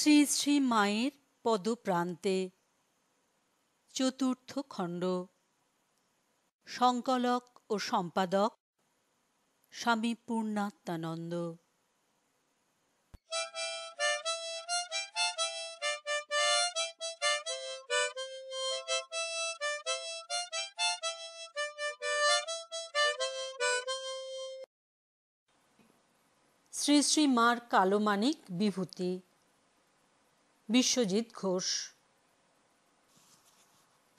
শ্রী শ্রী মায়ের পদপ্রান্তে চতুর্থ খণ্ড। সংকলক ও সম্পাদক স্বামী পূর্ণাত্মানন্দ। শ্রী শ্রী মার কালোমানিক বিভূতি। বিশ্বজিৎ ঘোষ।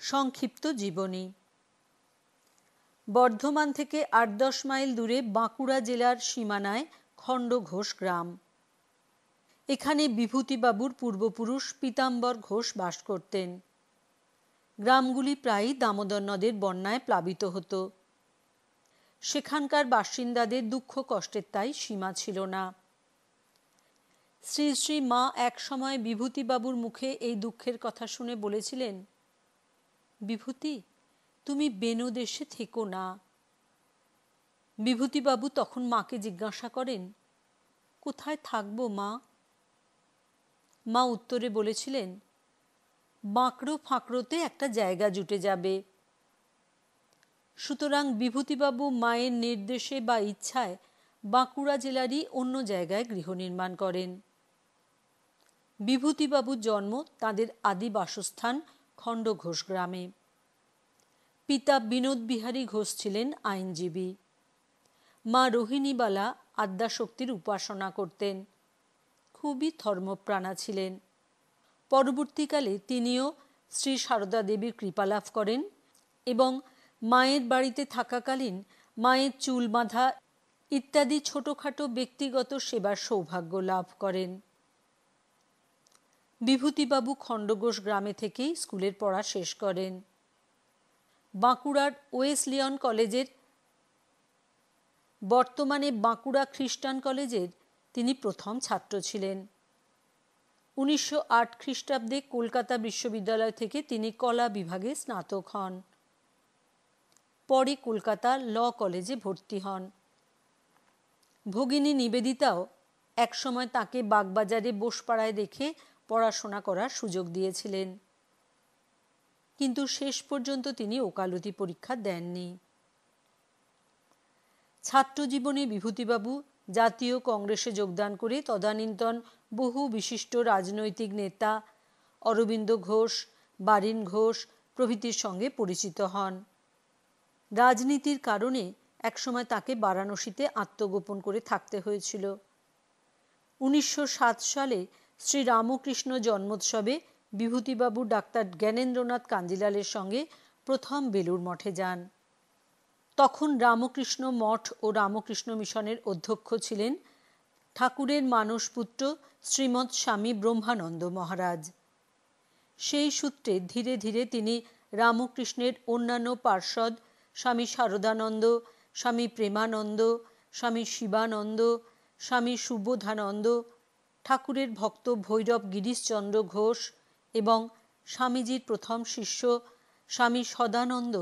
সংক্ষিপ্ত জীবনী। বর্ধমান থেকে ৮-১০ মাইল দূরে বাঁকুড়া জেলার সীমানায় খণ্ডঘোষ গ্রাম। এখানে বিভূতিবাবুর পূর্বপুরুষ পীতাম্বর ঘোষ বাস করতেন। গ্রামগুলি প্রায়ই দামোদর নদের বন্যায় প্লাবিত হতো। সেখানকার বাসিন্দাদের দুঃখ কষ্টের তাই সীমা ছিল না। শ্রী শ্রী মা এক সময় বিভূতিবাবুর মুখে এই দুঃখের কথা শুনে বলেছিলেন, বিভূতি, তুমি বেনদেশে থেকো না। বিভূতিবাবু তখন মাকে জিজ্ঞাসা করেন, কোথায় থাকবো মা? মা উত্তরে বলেছিলেন, বাঁকড়ো ফাঁকড়োতে একটা জায়গা জুটে যাবে। সুতরাং বিভূতিবাবু মায়ের নির্দেশে বা ইচ্ছায় বাঁকুড়া জেলারই অন্য জায়গায় গৃহ নির্মাণ করেন। বিভূতিবাবুর জন্ম তাঁদের আদি বাসস্থান খণ্ডঘোষ গ্রামে। পিতা বিনোদ বিহারী ঘোষ ছিলেন আইনজীবী। মা রোহিণীবালা আদ্যাশক্তির উপাসনা করতেন। খুবই ধর্মপ্রাণা ছিলেন। পরবর্তীকালে তিনিও শ্রী সারদা দেবীর কৃপালাভ করেন এবং মায়ের বাড়িতে থাকাকালীন মায়ের চুল বাঁধা ইত্যাদি ছোটখাটো ব্যক্তিগত সেবার সৌভাগ্য লাভ করেন। বিভূতিবাবু খণ্ডঘোষ গ্রামে থেকেই স্কুলের পড়া শেষ করেন। বাঁকুড়ার ওয়েসলিয়ন কলেজের, বর্তমানে বাঁকুড়া খ্রিস্টান কলেজের তিনি প্রথম ছাত্র ছিলেন। 1908 খ্রিস্টাব্দে কলকাতা বিশ্ববিদ্যালয় থেকে তিনি কলা বিভাগে স্নাতক হন। পরে কলকাতা ল কলেজে ভর্তি হন। ভগিনী নিবেদিতাও একসময় তাকে বাগবাজারে বোসপাড়ায় রেখে পড়াশোনা করার সুযোগ দিয়েছিলেন, কিন্তু শেষ পর্যন্ত তিনি ওকালতি পরীক্ষা দেননি। ছাত্রজীবনে বিভূতিবাবু জাতীয় কংগ্রেসে যোগদান করে তদানীন্তন বহু বিশিষ্ট রাজনৈতিক নেতা অরবিন্দ ঘোষ, বারীন ঘোষ প্রভৃতির সঙ্গে পরিচিত হন। রাজনীতির কারণে একসময় তাকে বারাণসীতে আত্মগোপন করে থাকতে হয়েছিল। 1907 সালে শ্রী রামকৃষ্ণ জন্মোৎসবে বিভূতিবাবু ডাক্তার জ্ঞানেন্দ্রনাথ কাঞ্জিলালের সঙ্গে প্রথম বেলুড় মঠে যান। তখন রামকৃষ্ণ মঠ ও রামকৃষ্ণ মিশনের অধ্যক্ষ ছিলেন ঠাকুরের মানসপুত্র শ্রীমৎ স্বামী ব্রহ্মানন্দ মহারাজ। সেই সূত্রে ধীরে ধীরে তিনি রামকৃষ্ণের অন্যান্য পার্ষদ স্বামী শারদানন্দ, স্বামী প্রেমানন্দ, স্বামী শিবানন্দ, স্বামী সুবোধানন্দ, ঠাকুরের ভক্ত ভৈরব গিরিশচন্দ্র ঘোষ এবং স্বামীজির প্রথম শিষ্য স্বামী সদানন্দ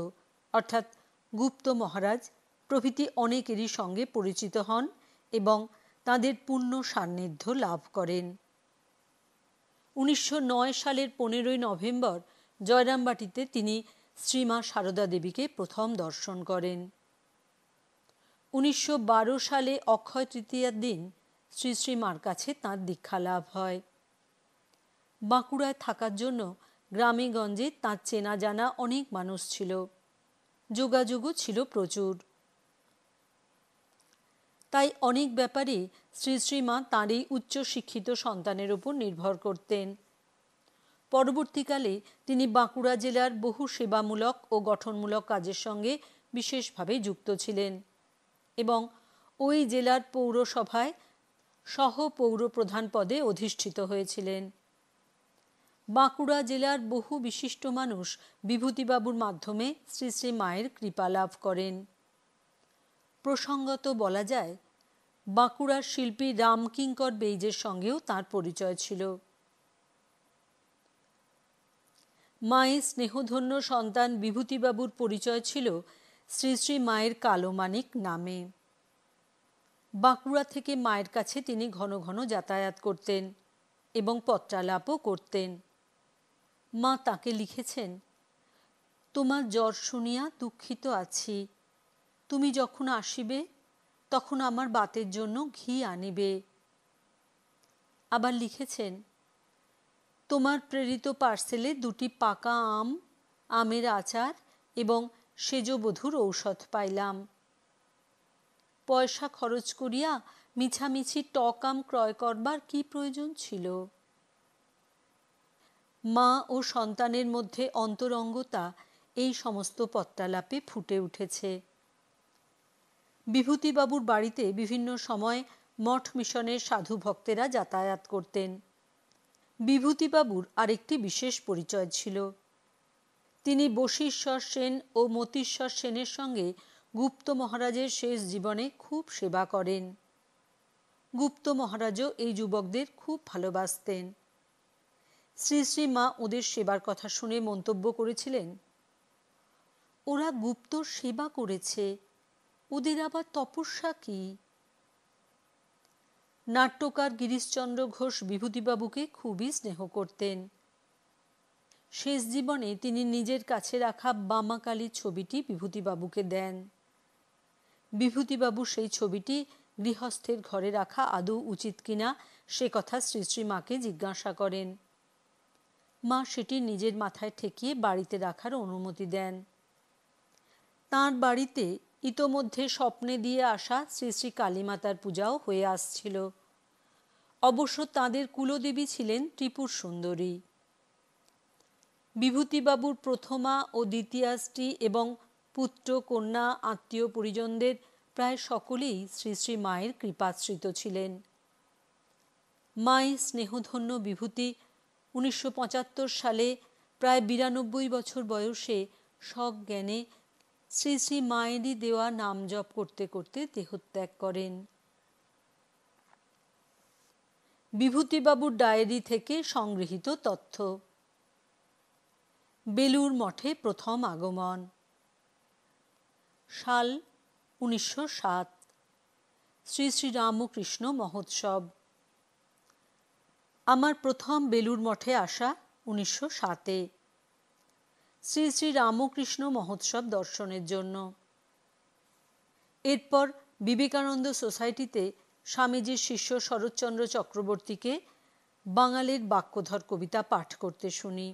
অর্থাৎ গুপ্ত মহারাজ প্রভৃতি অনেকেরই সঙ্গে পরিচিত হন এবং তাঁদের পূর্ণ সান্নিধ্য লাভ করেন। 1909 সালের 15 নভেম্বর জয়রামবাটিতে তিনি শ্রীমা সারদা দেবীকে প্রথম দর্শন করেন। 1912 সালে অক্ষয় তৃতীয়ার দিন শ্রী শ্রী মার কাছে তাঁর দীক্ষা লাভ হয়। বাঁকুড়ায় থাকার জন্য গ্রামে গঞ্জে তাঁর চেনা জানা অনেক মানুষ ছিল, যোগাযোগও ছিল প্রচুর। তাই অনেক ব্যাপারে শ্রী শ্রী মা তাঁর এই উচ্চশিক্ষিত সন্তানের উপর নির্ভর করতেন। পরবর্তীকালে তিনি বাঁকুড়া জেলার বহু সেবামূলক ও গঠনমূলক কাজের সঙ্গে বিশেষভাবে যুক্ত ছিলেন এবং ওই জেলার পৌরসভায় সহ পৌরপ্রধান পদে অধিষ্ঠিত হয়েছিলেন। বাঁকুড়া জেলার বহু বিশিষ্ট মানুষ বিভূতিবাবুর মাধ্যমে শ্রী শ্রী মায়ের কৃপা লাভ করেন। প্রসঙ্গত বলা যায়, বাঁকুড়ার শিল্পী রামকিঙ্কর বেইজের সঙ্গেও তাঁর পরিচয় ছিল। মায়ের স্নেহধন্য সন্তান বিভূতিবাবুর পরিচয় ছিল শ্রী শ্রী মায়ের কালোমানিক নামে। বাঁকুড়া থেকে মায়ের কাছে তিনি ঘন ঘন যাতায়াত করতেন। এবং পত্রালাপও করতেন। মা তাকে লিখেছেন, তোমার জ্বর শুনিয়া দুঃখিত আছি। তুমি যখন আসিবে তখন আমার বাতের জন্য ঘি আনিবে। আবার লিখেছেন, তোমার প্রেরিত পার্সেলে 2টি পাকা আম, আমের আচার এবং সেজবধূর ঔষধ পাইলাম। পয়সা খরচ করিয়া মিছামিছি টক আম ক্রয় করবার কি প্রয়োজন ছিল? মা ও সন্তানের মধ্যে অন্তরঙ্গতা এই সমস্ত পত্রালাপে ফুটে উঠেছে। বিভূতিবাবুর বাড়িতে বিভিন্ন সময় মঠ মিশনের সাধু ভক্তেরা যাতায়াত করতেন। বিভূতিবাবুর আরেকটি বিশেষ পরিচয় ছিল। তিনি বশীশ্বর সেন ও মতীশ্বর সেনের সঙ্গে গুপ্ত মহারাজের শেষ জীবনে খুব সেবা করেন। গুপ্ত মহারাজও এই যুবকদের খুব ভালোবাসতেন। শ্রী শ্রী মা ওদের সেবার কথা শুনে মন্তব্য করেছিলেন, ওরা গুপ্ত সেবা করেছে, ওদের আবার তপস্যা কি? নাট্যকার গিরিশচন্দ্র ঘোষ বিভূতিবাবুকে খুবই স্নেহ করতেন। শেষ জীবনে তিনি নিজের কাছে রাখা বামাকালী ছবিটি বিভূতিবাবুকে দেন। বিভূতিবাবু সেই ছবিটি গৃহস্থের ঘরে রাখা আদৌ উচিত কিনা সে কথা শ্রী শ্রী মাকে জিজ্ঞাসা করেন। মা সেটি নিজের মাথায় ঠেকিয়ে বাড়িতে রাখার অনুমতি দেন। তাঁর বাড়িতে ইতোমধ্যে স্বপ্নে দিয়ে আসা শ্রী শ্রী কালীমাতার পূজাও হয়ে আসছিল। অবশ্য তাঁদের কুলদেবী ছিলেন ত্রিপুর সুন্দরী। বিভূতিবাবুর প্রথমা ও দ্বিতীয়া স্ত্রী এবং পুত্র কন্যা আত্মীয় পরিজনদের প্রায় সকলেই শ্রী শ্রী মায়ের কৃপাশ্রিত ছিলেন। মায়ের স্নেহধন্য বিভূতি 1975 সালে প্রায় 92 বছর বয়সে সজ্ঞানে শ্রী শ্রী মায়েরই দেওয়া নাম জপ করতে করতে দেহত্যাগ করেন। বিভূতিবাবুর ডায়েরি থেকে সংগৃহীত তথ্য। বেলুর মঠে প্রথম আগমন, সাল 1907, শ্রী শ্রী রামকৃষ্ণ মহোৎসব। আমার প্রথম বেলুর মঠে আসা 1907-এ, শ্রী শ্রী রামকৃষ্ণ মহোৎসব দর্শনের জন্য। এরপর বিবেকানন্দ সোসাইটিতে স্বামীজির শিষ্য শরৎচন্দ্র চক্রবর্তীকে বাঙালির বাক্যধর কবিতা পাঠ করতে শুনি।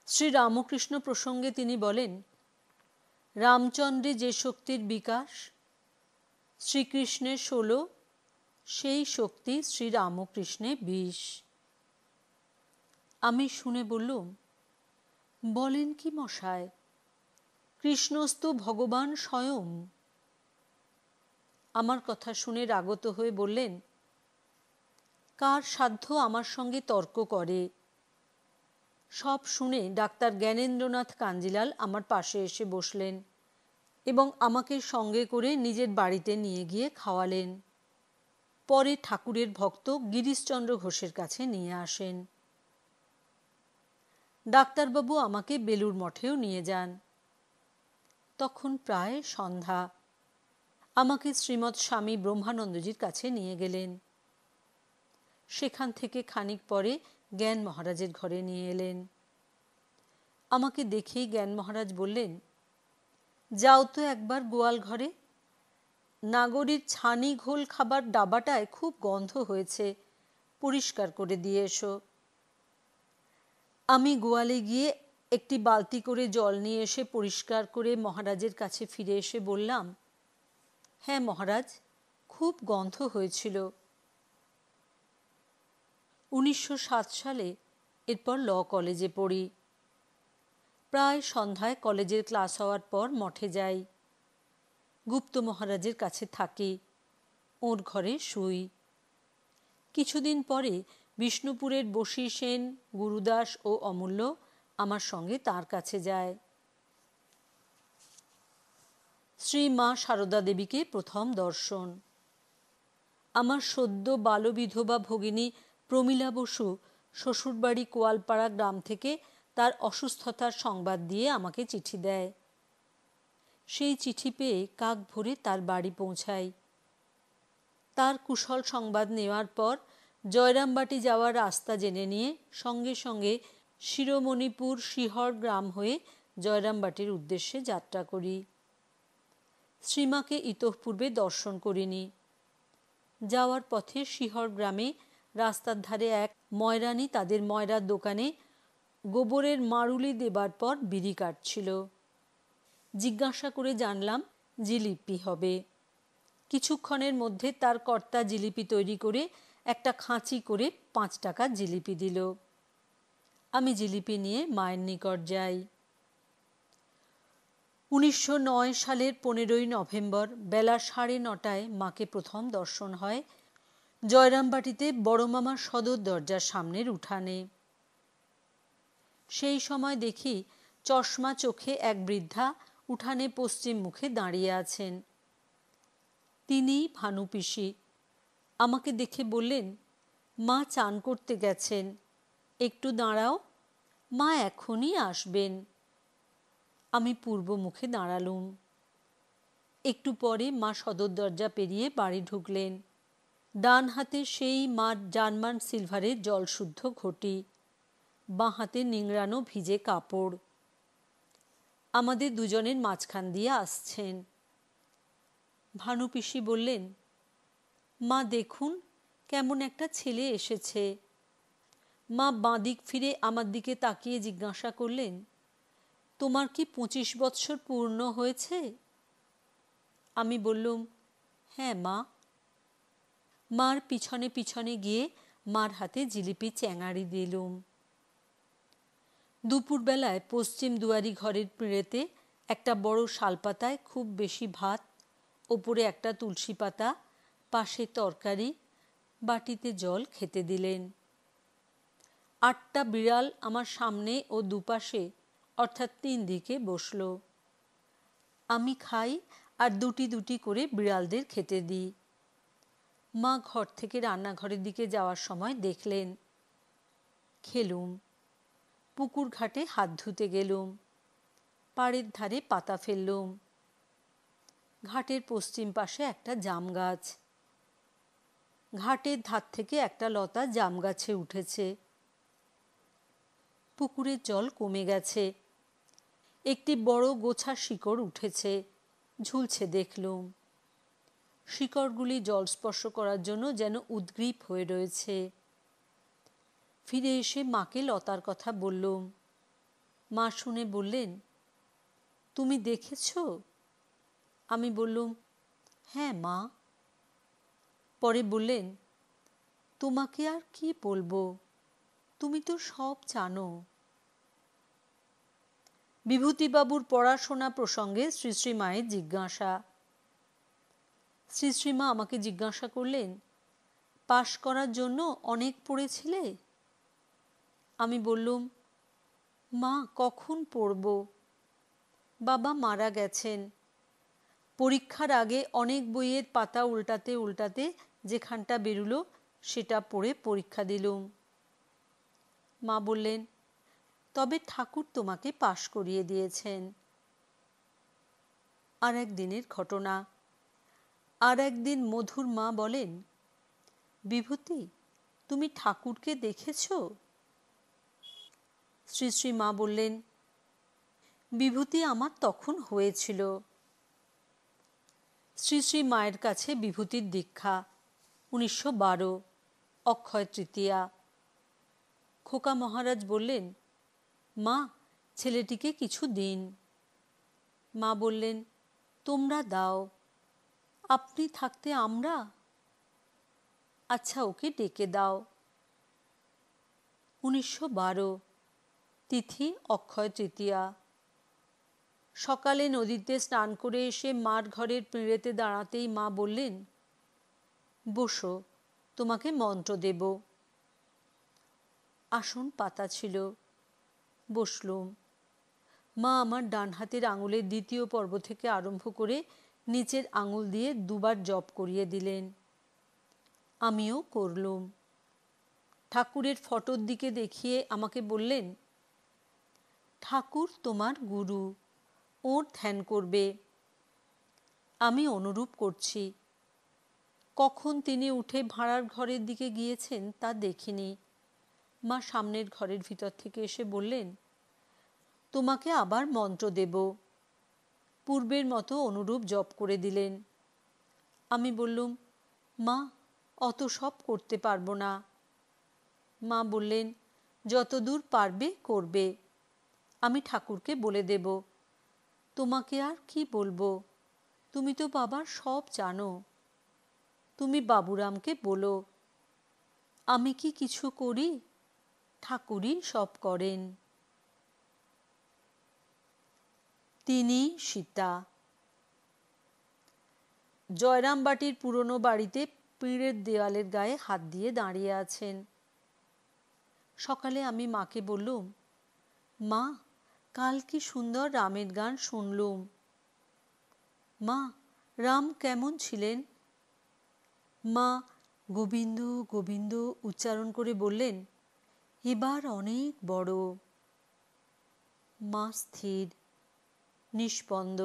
শ্রী রামকৃষ্ণ প্রসঙ্গে তিনি বলেন, রামচন্দ্রে যে শক্তির বিকাশ, শ্রীকৃষ্ণে 16, সেই শক্তি শ্রী রামকৃষ্ণে 20। আমি শুনে বললুম, বলেন কি মশায়, কৃষ্ণস্তু ভগবান স্বয়ং। আমার কথা শুনে রাগত হয়ে বললেন, কার সাধ্য আমার সঙ্গে তর্ক করে? সব শুনে ডাক্তার জ্ঞানেন্দ্রনাথ কাঞ্জিলাল আমার পাশে এসে বসলেন এবং আমাকে সঙ্গে করে নিজের বাড়িতে নিয়ে গিয়ে খাওয়ালেন। পরে ঠাকুরের ভক্ত গিরিশচন্দ্র ঘোষের কাছে নিয়ে আসেন। ডাক্তারবাবু আমাকে বেলুর মঠেও নিয়ে যান। তখন প্রায় সন্ধ্যা। আমাকে শ্রীমৎ স্বামী ব্রহ্মানন্দজির কাছে নিয়ে গেলেন। সেখান থেকে খানিক পরে জ্ঞান মহারাজের ঘরে নিয়ে এলেন। আমাকে দেখেই জ্ঞান মহারাজ বললেন, যাও তো একবার গোয়াল ঘরে, নাগরীর ছানি ঘোল খাবার ডাবাটায় খুব গন্ধ হয়েছে, পরিষ্কার করে দিয়ে এসো। আমি গোয়ালে গিয়ে একটি বালতি করে জল নিয়ে এসে পরিষ্কার করে মহারাজের কাছে ফিরে এসে বললাম, হ্যাঁ মহারাজ, খুব গন্ধ হয়েছিল। 1907 সালে এরপর ল কলেজে পড়ি। প্রায় সন্ধ্যায় কলেজের ক্লাস হওয়ার পর মঠে যাই। গুপ্ত মহারাজের কাছে থাকি, ওর ঘরে শুই। কিছুদিন পরে বিষ্ণুপুরের বশী সেন, গুরুদাস ও অমূল্য আমার সঙ্গে তার কাছে যায়। শ্রী মা সারদা দেবীকে প্রথম দর্শন। আমার সদ্য বালবিধবা ভগিনী প্রমীলা বসু শ্বশুরবাড়ি কোয়ালপাড়া গ্রাম থেকে তার অসুস্থতার সংবাদ দিয়ে আমাকে চিঠি দেয়। সেই চিঠি পেয়ে কাক ভরে তার বাড়ি পৌঁছাই। তার কুশল সংবাদ নেওয়ার পর জয়রামবাটি যাওয়ার রাস্তা জেনে নিয়ে সঙ্গে সঙ্গে শিরোমণিপুর শিহর গ্রাম হয়ে জয়রামবাটির উদ্দেশ্যে যাত্রা করি। শ্রীমাকে ইতঃপূর্বে দর্শন করিনি। যাওয়ার পথে শিহর গ্রামে রাস্তার ধারে এক ময়রানি তাদের ময়রার দোকানে গোবরের মারুলি দেবার পর বিড়ি কাটছিল। জিজ্ঞাসা করে জানলাম জিলিপি হবে। কিছুক্ষণের মধ্যে তার কর্তা জিলিপি তৈরি করে একটা খাঁচি করে 5 টাকার জিলিপি দিল। আমি জিলিপি নিয়ে মায়ের নিকট যাই। 1909 সালের 15ই নভেম্বর বেলা 9:30টায় মাকে প্রথম দর্শন হয় জয়রামবাটিতে বড় মামার সদর দরজার সামনের উঠানে। সেই সময় দেখি চশমা চোখে এক বৃদ্ধা উঠানে পশ্চিম মুখে দাঁড়িয়ে আছেন। তিনিই ভানু পিসি। আমাকে দেখে বললেন, মা চান করতে গেছেন, একটু দাঁড়াও, মা এখনই আসবেন। আমি পূর্ব মুখে দাঁড়ালুম। একটু পরে মা সদর দরজা পেরিয়ে বাড়ি ঢুকলেন। ডান হাতে সেই মার জার্মান সিলভারের জলশুদ্ধ ঘটি, বাঁ হাতে নিংড়ানো ভিজে কাপড়। আমাদের দুজনের মাঝখান দিয়ে আসছেন। ভানু পিসি বললেন, মা দেখুন কেমন একটা ছেলে এসেছে। মা বাঁদিক ফিরে আমার দিকে তাকিয়ে জিজ্ঞাসা করলেন, তোমার কি 25 বৎসর পূর্ণ হয়েছে? আমি বললুম, হ্যাঁ মা। মার পিছনে পিছনে গিয়ে মার হাতে জিলিপি চ্যাঙাড়ি দিলুম। দুপুরবেলায় পশ্চিম দুয়ারি ঘরের পিঁড়েতে একটা বড় শালপাতায় খুব বেশি ভাত, ওপরে একটা তুলসী পাতা, পাশে তরকারি, বাটিতে জল খেতে দিলেন। 8টা বিড়াল আমার সামনে ও দুপাশে অর্থাৎ 3 দিকে বসল। আমি খাই আর দুটি দুটি করে বিড়ালদের খেতে দিই। মা ঘর থেকে রান্নাঘরের দিকে যাওয়ার সময় দেখলেন। খেলুম। পুকুর ঘাটে হাত ধুতে গেলুম। পাড়ের ধারে পাতা ফেললুম। ঘাটের পশ্চিম পাশে একটা জাম গাছ। ঘাটের ধার থেকে একটা লতা জাম গাছে উঠেছে। পুকুরের জল কমে গেছে। একটি বড় গোছা শিকড় উঠেছে, ঝুলছে দেখলুম। শিকড়গুলি জল স্পর্শ করার জন্য যেন উদ্গ্রীব হয়ে রয়েছে। ফিরে এসে মাকে লতার কথা বললুম। মা শুনে বললেন, তুমি দেখেছ? আমি বললুম, হ্যাঁ মা। পরে বললেন, তোমাকে আর কি বলবো, তুমি তো সব জানো। বিভূতিবাবুর পড়াশোনা প্রসঙ্গে শ্রী শ্রী মায়ের জিজ্ঞাসা। শ্রী শ্রীমা আমাকে জিজ্ঞাসা করলেন, পাশ করার জন্য অনেক পড়েছিলে? আমি বললুম, মা কখন পড়ব, বাবা মারা গেছেন। পরীক্ষার আগে অনেক বইয়ের পাতা উল্টাতে উল্টাতে যেখানটা বেরুলো সেটা পড়ে পরীক্ষা দিলুম। মা বললেন, তবে ঠাকুর তোমাকে পাশ করিয়ে দিয়েছেন। আর একদিনের ঘটনা। আর একদিন মধুর মা বলেন, বিভূতি, তুমি ঠাকুরকে দেখেছ? শ্রী শ্রী মা বললেন, বিভূতি আমার তখন হয়েছিল। শ্রী শ্রী মায়ের কাছে বিভূতির দীক্ষা 1912, অক্ষয় তৃতীয়া। খোকা মহারাজ বললেন, মা ছেলেটিকে কিছু দিন। মা বললেন, তোমরা দাও, আপনি থাকতে আমরা। আচ্ছা ওকে ডেকে দাও। 1912, তিথি অক্ষয় তৃতীয়া। সকালে নদীতে স্নান করে এসে মার ঘরের পিঁড়েতে দাঁড়াতেই মা বললেন, বসো, তোমাকে মন্ত্র দেব। আসন পাতা ছিল। বসলুম। মা আমার ডান হাতের আঙুলের দ্বিতীয় পর্ব থেকে আরম্ভ করে নিচের আঙুল দিয়ে 2 বার জপ করিয়ে দিলেন। আমিও করলুম। ঠাকুরের ফটোর দিকে দেখিয়ে আমাকে বললেন, ঠাকুর তোমার গুরু, ওর ধ্যান করবে। আমি অনুরূপ করছি। কখন তিনি উঠে ভাড়ার ঘরের দিকে গিয়েছেন তা দেখিনি। মা সামনের ঘরের ভিতর থেকে এসে বললেন, তোমাকে আবার মন্ত্র দেব। পূর্বের মতো অনুরূপ জপ করে দিলেন। আমি বললুম, মা, অত সব করতে পারবো না। মা বললেন, যতদূর পারবে করবে, আমি ঠাকুরকে বলে দেব। তোমাকে আর কি বলবো, তুমি তো বাবার সব জানো। তুমি বাবুরামকে বলো। আমি কি কিছু করি? ঠাকুরই সব করেন। তিনি সীতা। জয়রামবাটির পুরনো বাড়িতে পিঁড়ের দেওয়ালের গায়ে হাত দিয়ে দাঁড়িয়ে আছেন। সকালে আমি মাকে বললুম, মা, কাল কি সুন্দর রামের গান শুনলুম। মা, রাম কেমন ছিলেন? মা গোবিন্দ গোবিন্দ উচ্চারণ করে বললেন, এবার অনেক বড়। মা স্থির, নিষ্পন্দ।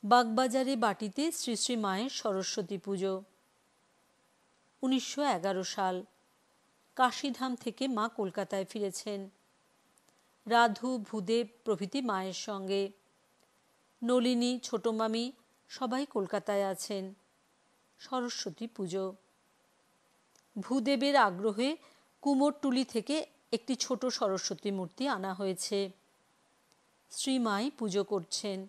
বাগবাজারে বাটিতে শ্রী শ্রী মায়ের সরস্বতী পুজো। 1911 সাল। কাশীধাম থেকে মা কলকাতায় ফিরেছেন। রাধু, ভূদেব প্রভৃতি মায়ের সঙ্গে। নলিনী, ছোট মামি সবাই কলকাতায় আছেন। সরস্বতী পুজো। ভূদেবের আগ্রহে কুমোরটুলি থেকে একটি ছোট সরস্বতী মূর্তি আনা হয়েছে। শ্রীমাই পুজো করছেন।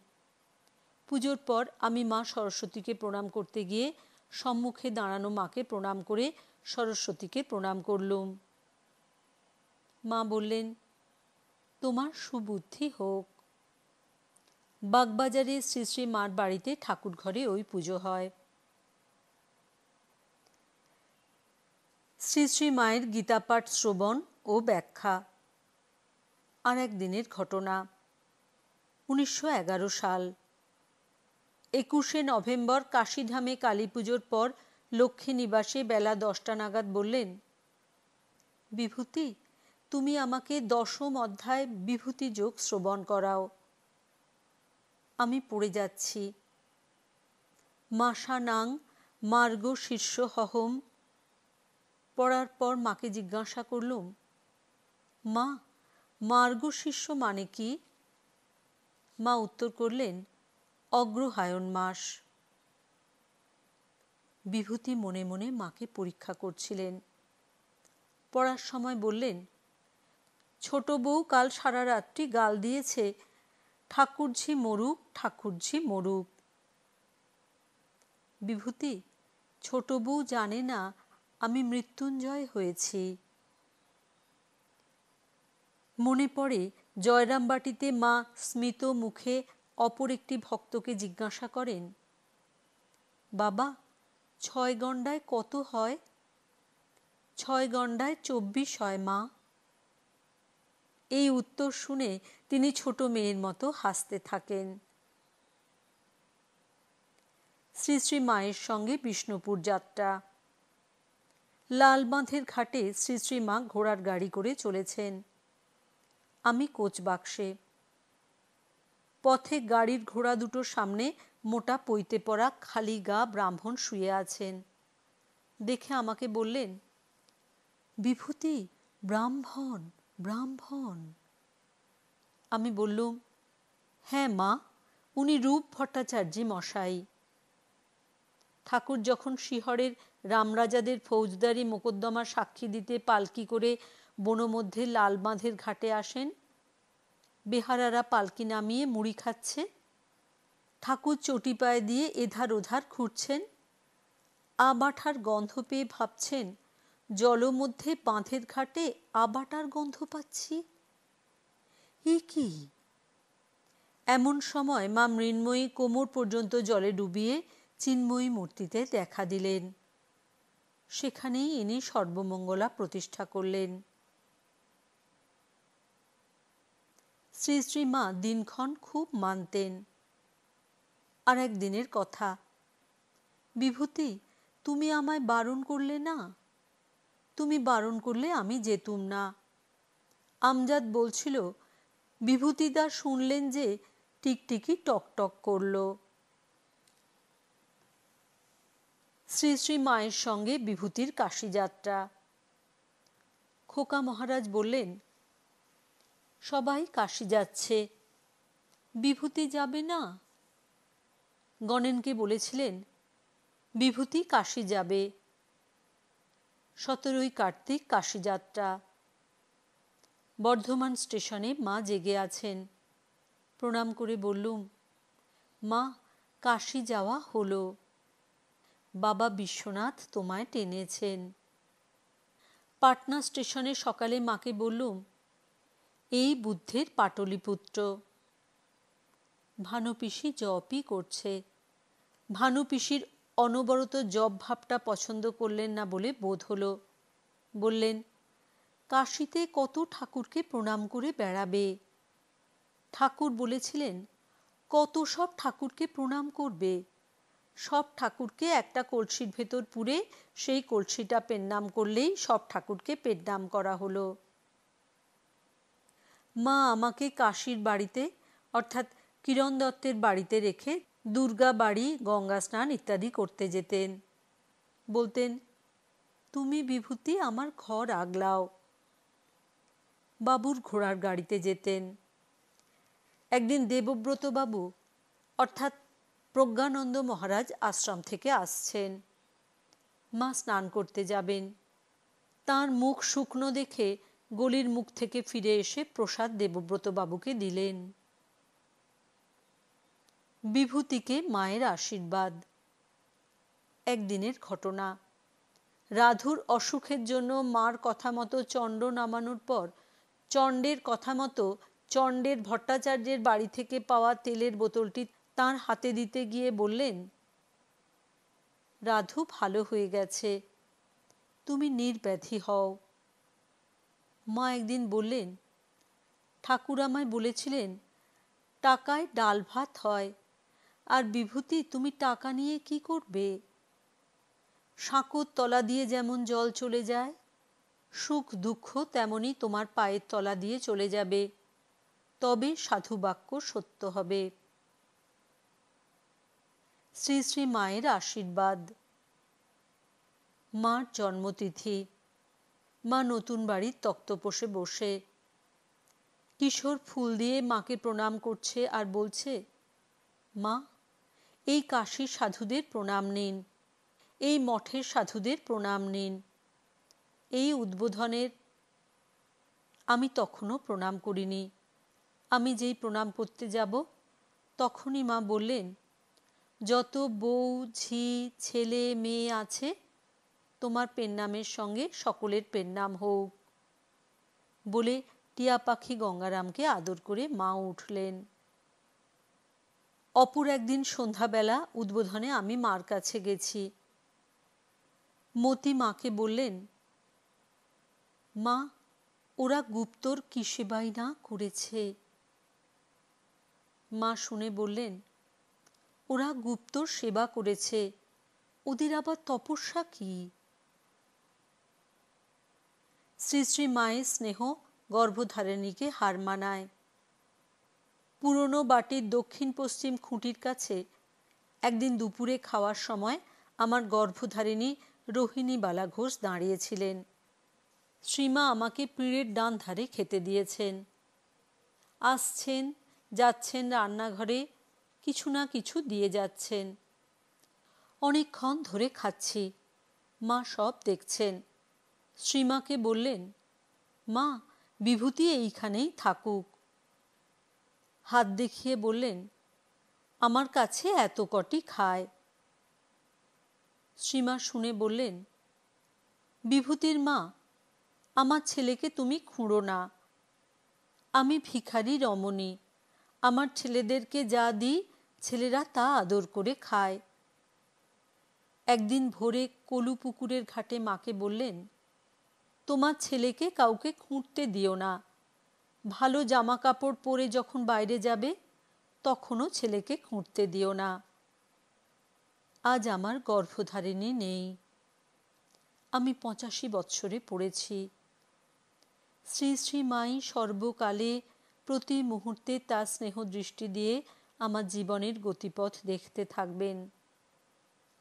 পুজোর পর আমি মা সরস্বতীকে প্রণাম করতে গিয়ে সম্মুখে দাঁড়ানো মাকে প্রণাম করে সরস্বতীকে প্রণাম করলুম। মা বললেন, তোমার সুবুদ্ধি হোক। বাগবাজারে শ্রী শ্রী মার বাড়িতে ঠাকুর ঘরে ওই পুজো হয়। শ্রী শ্রী মায়ের গীতাপাঠ শ্রবণ ও ব্যাখ্যা। আর একদিনের ঘটনা। 1911 সাল। 21শে নভেম্বর কাশীধামে কালী পুজোর পর লক্ষ্মী নিবাসে বেলা 10টা নাগাদ বললেন, বিভূতি, তুমি আমাকে 10ম অধ্যায় বিভূতি যোগ শ্রবণ করাও। আমি পড়ে যাচ্ছি। মাসানাং মার্গ শীর্ষ হহম। পড়ার পর মাকে জিজ্ঞাসা করলুম, মা, মার্গশীর্ষ মানে কি? মা উত্তর করলেন, অগ্রহায়ণ মাস। বিভূতি মনে মনে মাকে পরীক্ষা করছিলেন। পড়ার সময় বললেন, ছোট বউ কাল সারা রাত্রি গাল দিয়েছে, ঠাকুরঝি মরুক, ঠাকুরঝি মরুক। বিভূতি, ছোট বউ জানে না আমি মৃত্যুঞ্জয় হয়েছি। মনে পড়ে জয়রামবাটিতে মা স্মিত মুখে অপর একটি ভক্তকে জিজ্ঞাসা করেন, বাবা, 6 গণ্ডায় কত হয়? 6 গণ্ডায় 24 হয় মা। এই উত্তর শুনে তিনি ছোট মেয়ের মতো হাসতে থাকেন। শ্রী শ্রী মায়ের সঙ্গে বিষ্ণুপুর যাত্রা। লালবাঁধের ঘাটে শ্রী শ্রী মা ঘোড়ার গাড়ি করে চলেছেন। আমি কোচ বাক্সে। পথে গাড়ির ঘোড়া দুটোর সামনে মোটা পৈতে পরা খালি গা ব্রাহ্মণ শুয়ে আছেন। দেখে আমাকে বললেন, বিভূতি, ব্রাহ্মণ, ব্রাহ্মণ। আমি বললুম, হ্যাঁ মা, উনি রূপ ভট্টাচার্য মশাই। ঠাকুর যখন শিহরের রামরাজাদের ফৌজদারি মোকদ্দমা সাক্ষী দিতে পালকি করে বনমধ্যে লালবাঁধের ঘাটে আসেন, বেহারারা পালকি নামিয়ে মুড়ি খাচ্ছে, ঠাকুর চটি পায়ে দিয়ে এধার ওধার ঘুরছেন, আবাঠার গন্ধ পেয়ে ভাবছেন, জলমধ্যে বাঁধের ঘাটে আবাটার গন্ধ পাচ্ছি। এ কি? এমন সময় মা মৃন্ময়ী কোমর পর্যন্ত জলে ডুবিয়ে চিন্ময়ী মূর্তিতে দেখা দিলেন। সেখানেই ইনি সর্বমঙ্গলা প্রতিষ্ঠা করলেন। শ্রী শ্রী মা দিনক্ষণ খুব মানতেন। আর একদিনের কথা, বিভূতি, তুমি আমায় বারণ করলে না? তুমি বারণ করলে আমি যেতুম না। আমজাদ বলছিল, বিভূতিদা শুনলেন যে টিকটিকি টক টক করল। শ্রী শ্রী মায়ের সঙ্গে বিভূতির কাশী যাত্রা। খোকা মহারাজ বললেন, সবাই কাশী যাচ্ছে, বিভূতি যাবে না? গণেনকে বলেছিলেন, বিভূতি কাশী যাবে। 17ই কার্তিক কাশী যাত্রা। বর্ধমান স্টেশনে মা জেগে আছেন। প্রণাম করে বললুম, মা, কাশী যাওয়া হলো। বাবা বিশ্বনাথ তোমায় টেনেছেন। পাটনা স্টেশনে সকালে মাকে বললুম, এই বুদ্ধের পাটলিপুত্র। ভানুপিসি জপই করছে। ভানুপিসির অনবরত জপ ভাবটা পছন্দ করলেন না বলে বোধ হলো। বললেন, কাশীতে কত ঠাকুরকে প্রণাম করে বেড়াবে। ঠাকুর বলেছিলেন, কত সব ঠাকুরকে প্রণাম করবে। সব ঠাকুরকে একটা কলসির ভেতর পুরে সেই কলসিটা পেন্নাম করলেই সব ঠাকুরকে পেন্নাম করা হলো। মা আমাকে কাশীর বাড়িতে অর্থাৎ কিরণ দত্তের বাড়িতে রেখে দুর্গা বাড়ি, গঙ্গা স্নান ইত্যাদি করতে যেতেন। বলতেন, তুমি বিভূতি আমার ঘর আগলাও। বাবুর ঘোড়ার গাড়িতে যেতেন। একদিন দেবব্রত বাবু অর্থাৎ প্রজ্ঞানন্দ মহারাজ আশ্রম থেকে আসছেন। মা স্নান করতে যাবেন। তাঁর মুখ শুকনো দেখে গলির মুখ থেকে ফিরে এসে প্রসাদ দেবব্রত বাবুকে দিলেন। বিভূতিকে মায়ের আশীর্বাদ। একদিনের ঘটনা। রাধুর অসুখের জন্য মার কথা মতো চণ্ড নামানোর পর চণ্ডের কথা মতো চণ্ডের ভট্টাচার্যের বাড়ি থেকে পাওয়া তেলের বোতলটি তাঁর হাতে দিতে গিয়ে বললেন, রাধু ভালো হয়ে গেছে, তুমি নির্ব্যাধি হও। মা একদিন বললেন, ঠাকুর আমায় বলেছিলেন, টাকায় ডাল ভাত হয়, আর বিভূতি তুমি টাকা নিয়ে কি করবে? সাঁকোর তলা দিয়ে যেমন জল চলে যায়, সুখ দুঃখ তেমনি তোমার পায়ের তলা দিয়ে চলে যাবে, তবে সাধু বাক্য সত্য হবে। শ্রী শ্রী মায়ের আশীর্বাদ। মার জন্মতিথি। মা নতুন বাড়ির তক্তপোষে বসে কিশোর ফুল দিয়ে মাকে প্রণাম করছে আর বলছে, মা, এই কাশীর সাধুদের প্রণাম নিন, এই মঠের সাধুদের প্রণাম নিন। এই উদ্বোধনের আমি তখনও প্রণাম করিনি। আমি যেই প্রণাম করতে যাব তখনই মা বললেন, যত বউ, ঝি, ছেলে, মেয়ে আছে তোমার পেন্নামের সঙ্গে সকলের পেন্নাম হোক। বলে টিয়া পাখি গঙ্গারামকে আদর করে মা উঠলেন। অপর একদিন সন্ধ্যাবেলা উদ্বোধনে আমি মার কাছে গেছি। মতি মাকে বললেন, মা, ওরা গুপ্তর কি সেবাই না করেছে। মা শুনে বললেন, ওরা গুপ্তর সেবা করেছে, ওদের আবার তপস্যা কি? শ্রী শ্রী মায়ের স্নেহ গর্ভধারিণীকে হার মানায়। পুরনো বাটির দক্ষিণ পশ্চিম খুঁটির কাছে একদিন দুপুরে খাওয়ার সময় আমার গর্ভধারিণী রোহিণীবালা ঘোষ দাঁড়িয়েছিলেন। শ্রীমা আমাকে পিঁড়ের ডান ধারে খেতে দিয়েছেন। আসছেন যাচ্ছেন রান্নাঘরে, কিছু না কিছু দিয়ে যাচ্ছেন। অনেকক্ষণ ধরে খাচ্ছি, মা সব দেখছেন। শ্রীমাকে বললেন, মা, বিভূতি এইখানেই থাকুক। হাত দেখিয়ে বললেন, আমার কাছে এত কটি খায়। শ্রীমা শুনে বললেন, বিভূতির মা, আমার ছেলেকে তুমি খুঁড়ো না। আমি ভিখারি রমণী, আমার ছেলেদেরকে যা দিই ছেলেরা তা আদর করে খায়। একদিন ভোরে কলু পুকুরের ঘাটে মাকে বললেন, তোমার ছেলেকে কাউকে খুঁড়তে দিও না, ভালো জামা কাপড় পরে যখন বাইরে যাবে তখনও ছেলেকে খুঁড়তে দিও না। আজ আমার গর্ভধারিণী নেই। আমি 85 বৎসরে পড়েছি। শ্রী শ্রী মাই সর্বকালে প্রতি মুহূর্তে তার স্নেহ দৃষ্টি দিয়ে আমার জীবনের গতিপথ দেখতে থাকবেন।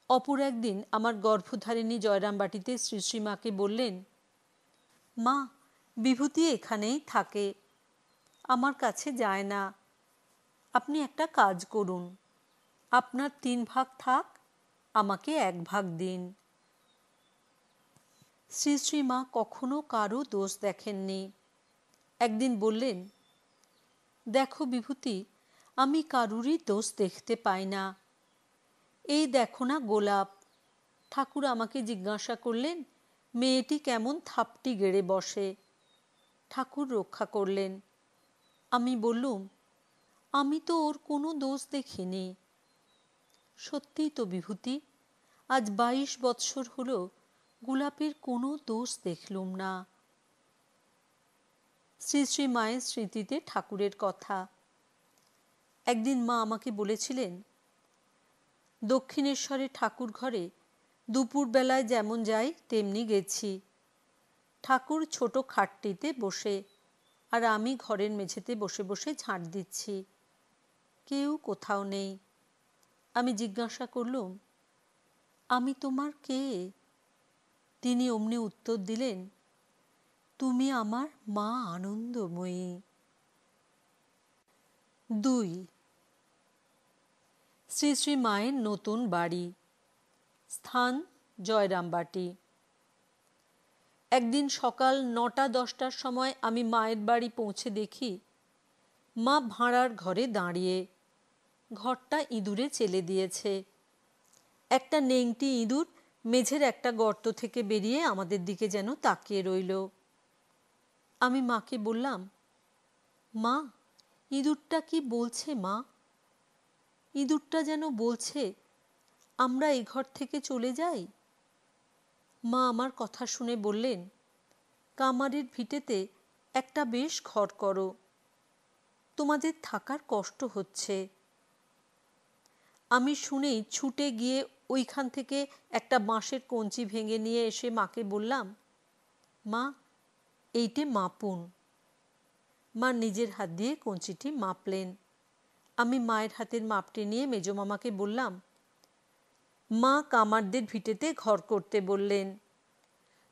অপর একদিন আমার গর্ভধারিণী জয়রামবাটিতে শ্রী শ্রীমাকে বললেন, মা, বিভূতি এখানেই থাকে, আমার কাছে যায় না। আপনি একটা কাজ করুন, আপনার 3 ভাগ থাক, আমাকে 1 ভাগ দিন। শ্রী শ্রীমা কখনো কারো দোষ দেখেননি। একদিন বললেন, দেখো বিভূতি, আমি কারুরই দোষ দেখতে পাই না। এই দেখো না গোলাপ। ঠাকুর আমাকে জিজ্ঞাসা করলেন, মেয়েটি কেমন থাপটি গেড়ে বসে। ঠাকুর রক্ষা করলেন। আমি বললুম, আমি তো ওর কোনো দোষ দেখিনি। সত্যিই তো বিভূতি, আজ 22 বৎসর হলো গোলাপের কোনো দোষ দেখলুম না। শ্রী শ্রী মায়ের স্মৃতিতে ঠাকুরের কথা। একদিন মা আমাকে বলেছিলেন, দক্ষিণেশ্বরে ঠাকুর ঘরে দুপুরবেলায় যেমন যাই তেমনি গেছি। ঠাকুর ছোট খাটটিতে বসে, আর আমি ঘরের মেঝেতে বসে বসে ঝাঁট দিচ্ছি। কেউ কোথাও নেই। আমি জিজ্ঞাসা করলুম, আমি তোমার কে? তিনি অমনি উত্তর দিলেন, তুমি আমার মা আনন্দময়ী। 2. শ্রী শ্রী মায়ের নতুন বাড়ি। স্থান জয়রামবাটি। একদিন সকাল 9টা-10টার সময় আমি মায়ের বাড়ি পৌঁছে দেখি মা ভাঁড়ার ঘরে দাঁড়িয়ে। ঘরটা ইঁদুরে চেলে দিয়েছে। একটা নেংটি ইঁদুর মেঝের একটা গর্ত থেকে বেরিয়ে আমাদের দিকে যেন তাকিয়ে রইল। আমি মাকে বললাম, মা, ইঁদুরটা কি বলছে মা? ইঁদুরটা যেন বলছে, আমরা এই ঘর থেকে চলে যাই। মা আমার কথা শুনে বললেন, কামারের ভিটেতে একটা বেশ ঘর করো, তোমাদের থাকার কষ্ট হচ্ছে। আমি শুনেই ছুটে গিয়ে ওইখান থেকে একটা বাঁশের কঞ্চি ভেঙে নিয়ে এসে মাকে বললাম, মা, এইটে মাপুন। মা নিজের হাত দিয়ে কঞ্চিটি মাপলেন। আমি মায়ের হাতের মাপটি নিয়ে মেজমামাকে বললাম, মা কামারদের ভিটেতে ঘর করতে বললেন।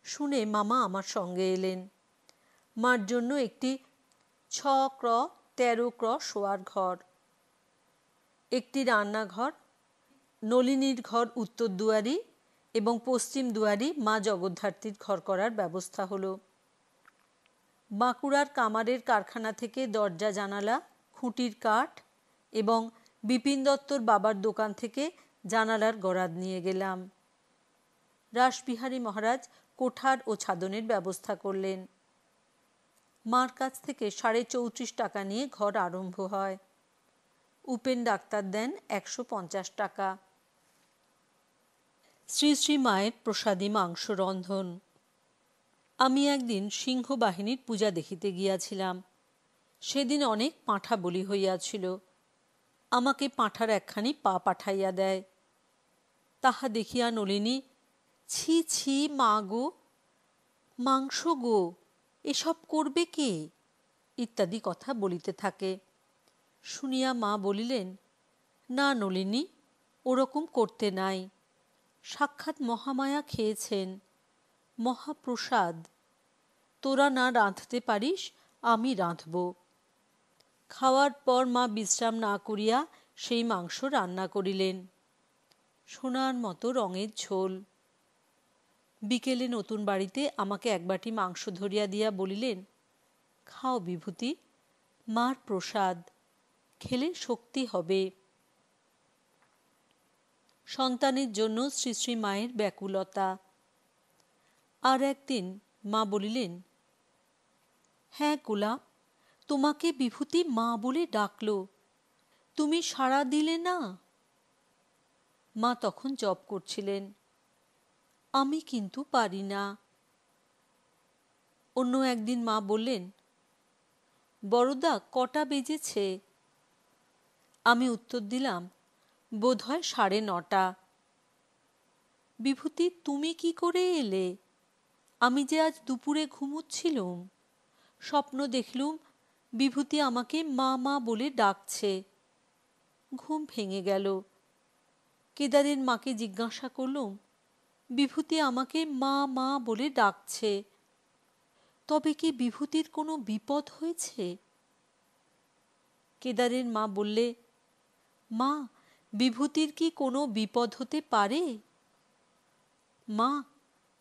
শুনে মামা আমার সঙ্গে এলেন। মার জন্য একটি 6x13 শোয়ার ঘর, একটি রান্নাঘর, নলিনীর ঘর উত্তর দুয়ারি এবং পশ্চিম দুয়ারি মা জগদ্ধাত্রীর ঘর করার ব্যবস্থা হলো। বাঁকুড়ার কামারের কারখানা থেকে দরজা জানালা, খুঁটির কাঠ এবং বিপিন দত্তর বাবার দোকান থেকে জানালার গরাদ নিয়ে গেলাম। রাসবিহারী মহারাজ কোঠার ও ছাদনের ব্যবস্থা করলেন। মার কাছ থেকে 34.5 টাকা নিয়ে ঘর আরম্ভ হয়। উপেন ডাক্তার দেন 150 টাকা। শ্রী শ্রী মায়ের প্রসাদী মাংস রন্ধন। আমি একদিন সিংহ বাহিনীর পূজা দেখিতে গিয়াছিলাম। সেদিন অনেক পাঁঠা বলি হইয়াছিল। আমাকে পাঁঠার একখানি পা পাঠাইয়া দেয়। তাহা দেখিয়া নলিনী, ছি ছি মা গো, মাংস গো, এসব করবে কে? ইত্যাদি কথা বলিতে থাকে। শুনিয়া মা বলিলেন, না নলিনী, ওরকম করতে নাই। সাক্ষাৎ মহামায়া খেয়েছেন, মহাপ্রসাদ। তোরা না রাঁধতে পারিস, আমি রাঁধব। খাওয়ার পর মা বিশ্রাম না করিয়া সেই মাংস রান্না করিলেন। সোনার মতো রঙের ঝোল। বিকেলে নতুন বাড়িতে আমাকে এক বাটি মাংস ধরিয়া দিয়া বলিলেন, খাও বিভূতি, মার প্রসাদ, খেলে শক্তি হবে। সন্তানের জন্য শ্রী শ্রী মায়ের ব্যাকুলতা। আর একদিন মা বলিলেন, হ্যাঁ গোলাপ, তোমাকে বিভূতি মা বলে ডাকল, তুমি সাড়া দিলে না। মা তখন জব করছিলেন। আমি কিন্তু পারি না। অন্য একদিন মা বললেন, বড়দা কটা বেজেছে? আমি উত্তর দিলাম, বোধহয় 9:30। বিভূতি, তুমি কি করে এলে? আমি যে আজ দুপুরে ঘুমুচ্ছিলুম, স্বপ্ন দেখলুম বিভূতি আমাকে মা মা বলে ডাকছে। ঘুম ভেঙে গেল। কেদারের মাকে জিজ্ঞাসা করলুম, বিভূতি আমাকে মা মা বলে ডাকছে, তবে কি বিভূতির কোনো বিপদ হয়েছে? কেদারের মা বললে, মা, বিভূতির কি কোনো বিপদ হতে পারে? মা,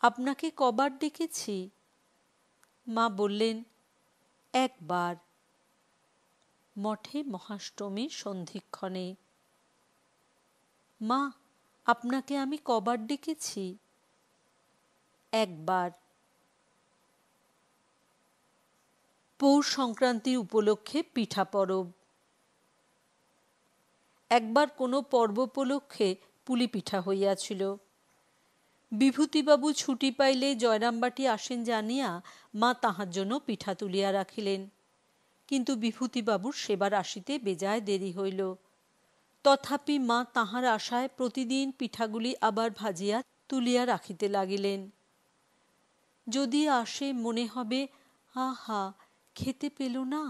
আপনাকে কবার ডেকেছি? মা বললেন, একবার, মঠে মহাষ্টমী সন্ধিক্ষণে। মা, আপনাকে আমি কবার ডেকেছি? একবার। পৌষ সংক্রান্তির উপলক্ষে পিঠা পরব। একবার কোনো পর্ব উপলক্ষে পুলি পিঠা হইয়াছিল। বিভূতিবাবু ছুটি পাইলে জয়রামবাটি আসেন জানিয়া মা তাহার জন্য পিঠা তুলিয়া রাখিলেন। কিন্তু বিভূতিবাবুর সেবার আসিতে বেজায় দেরি হইল। তথাপি মা তাহার আশায় প্রতিদিন পিঠাগুলি আবার ভাজিয়া তুলিয়া রাখিতে লাগিলেন। যদি আসে মনে হবে, আহা, খেতে পেল না।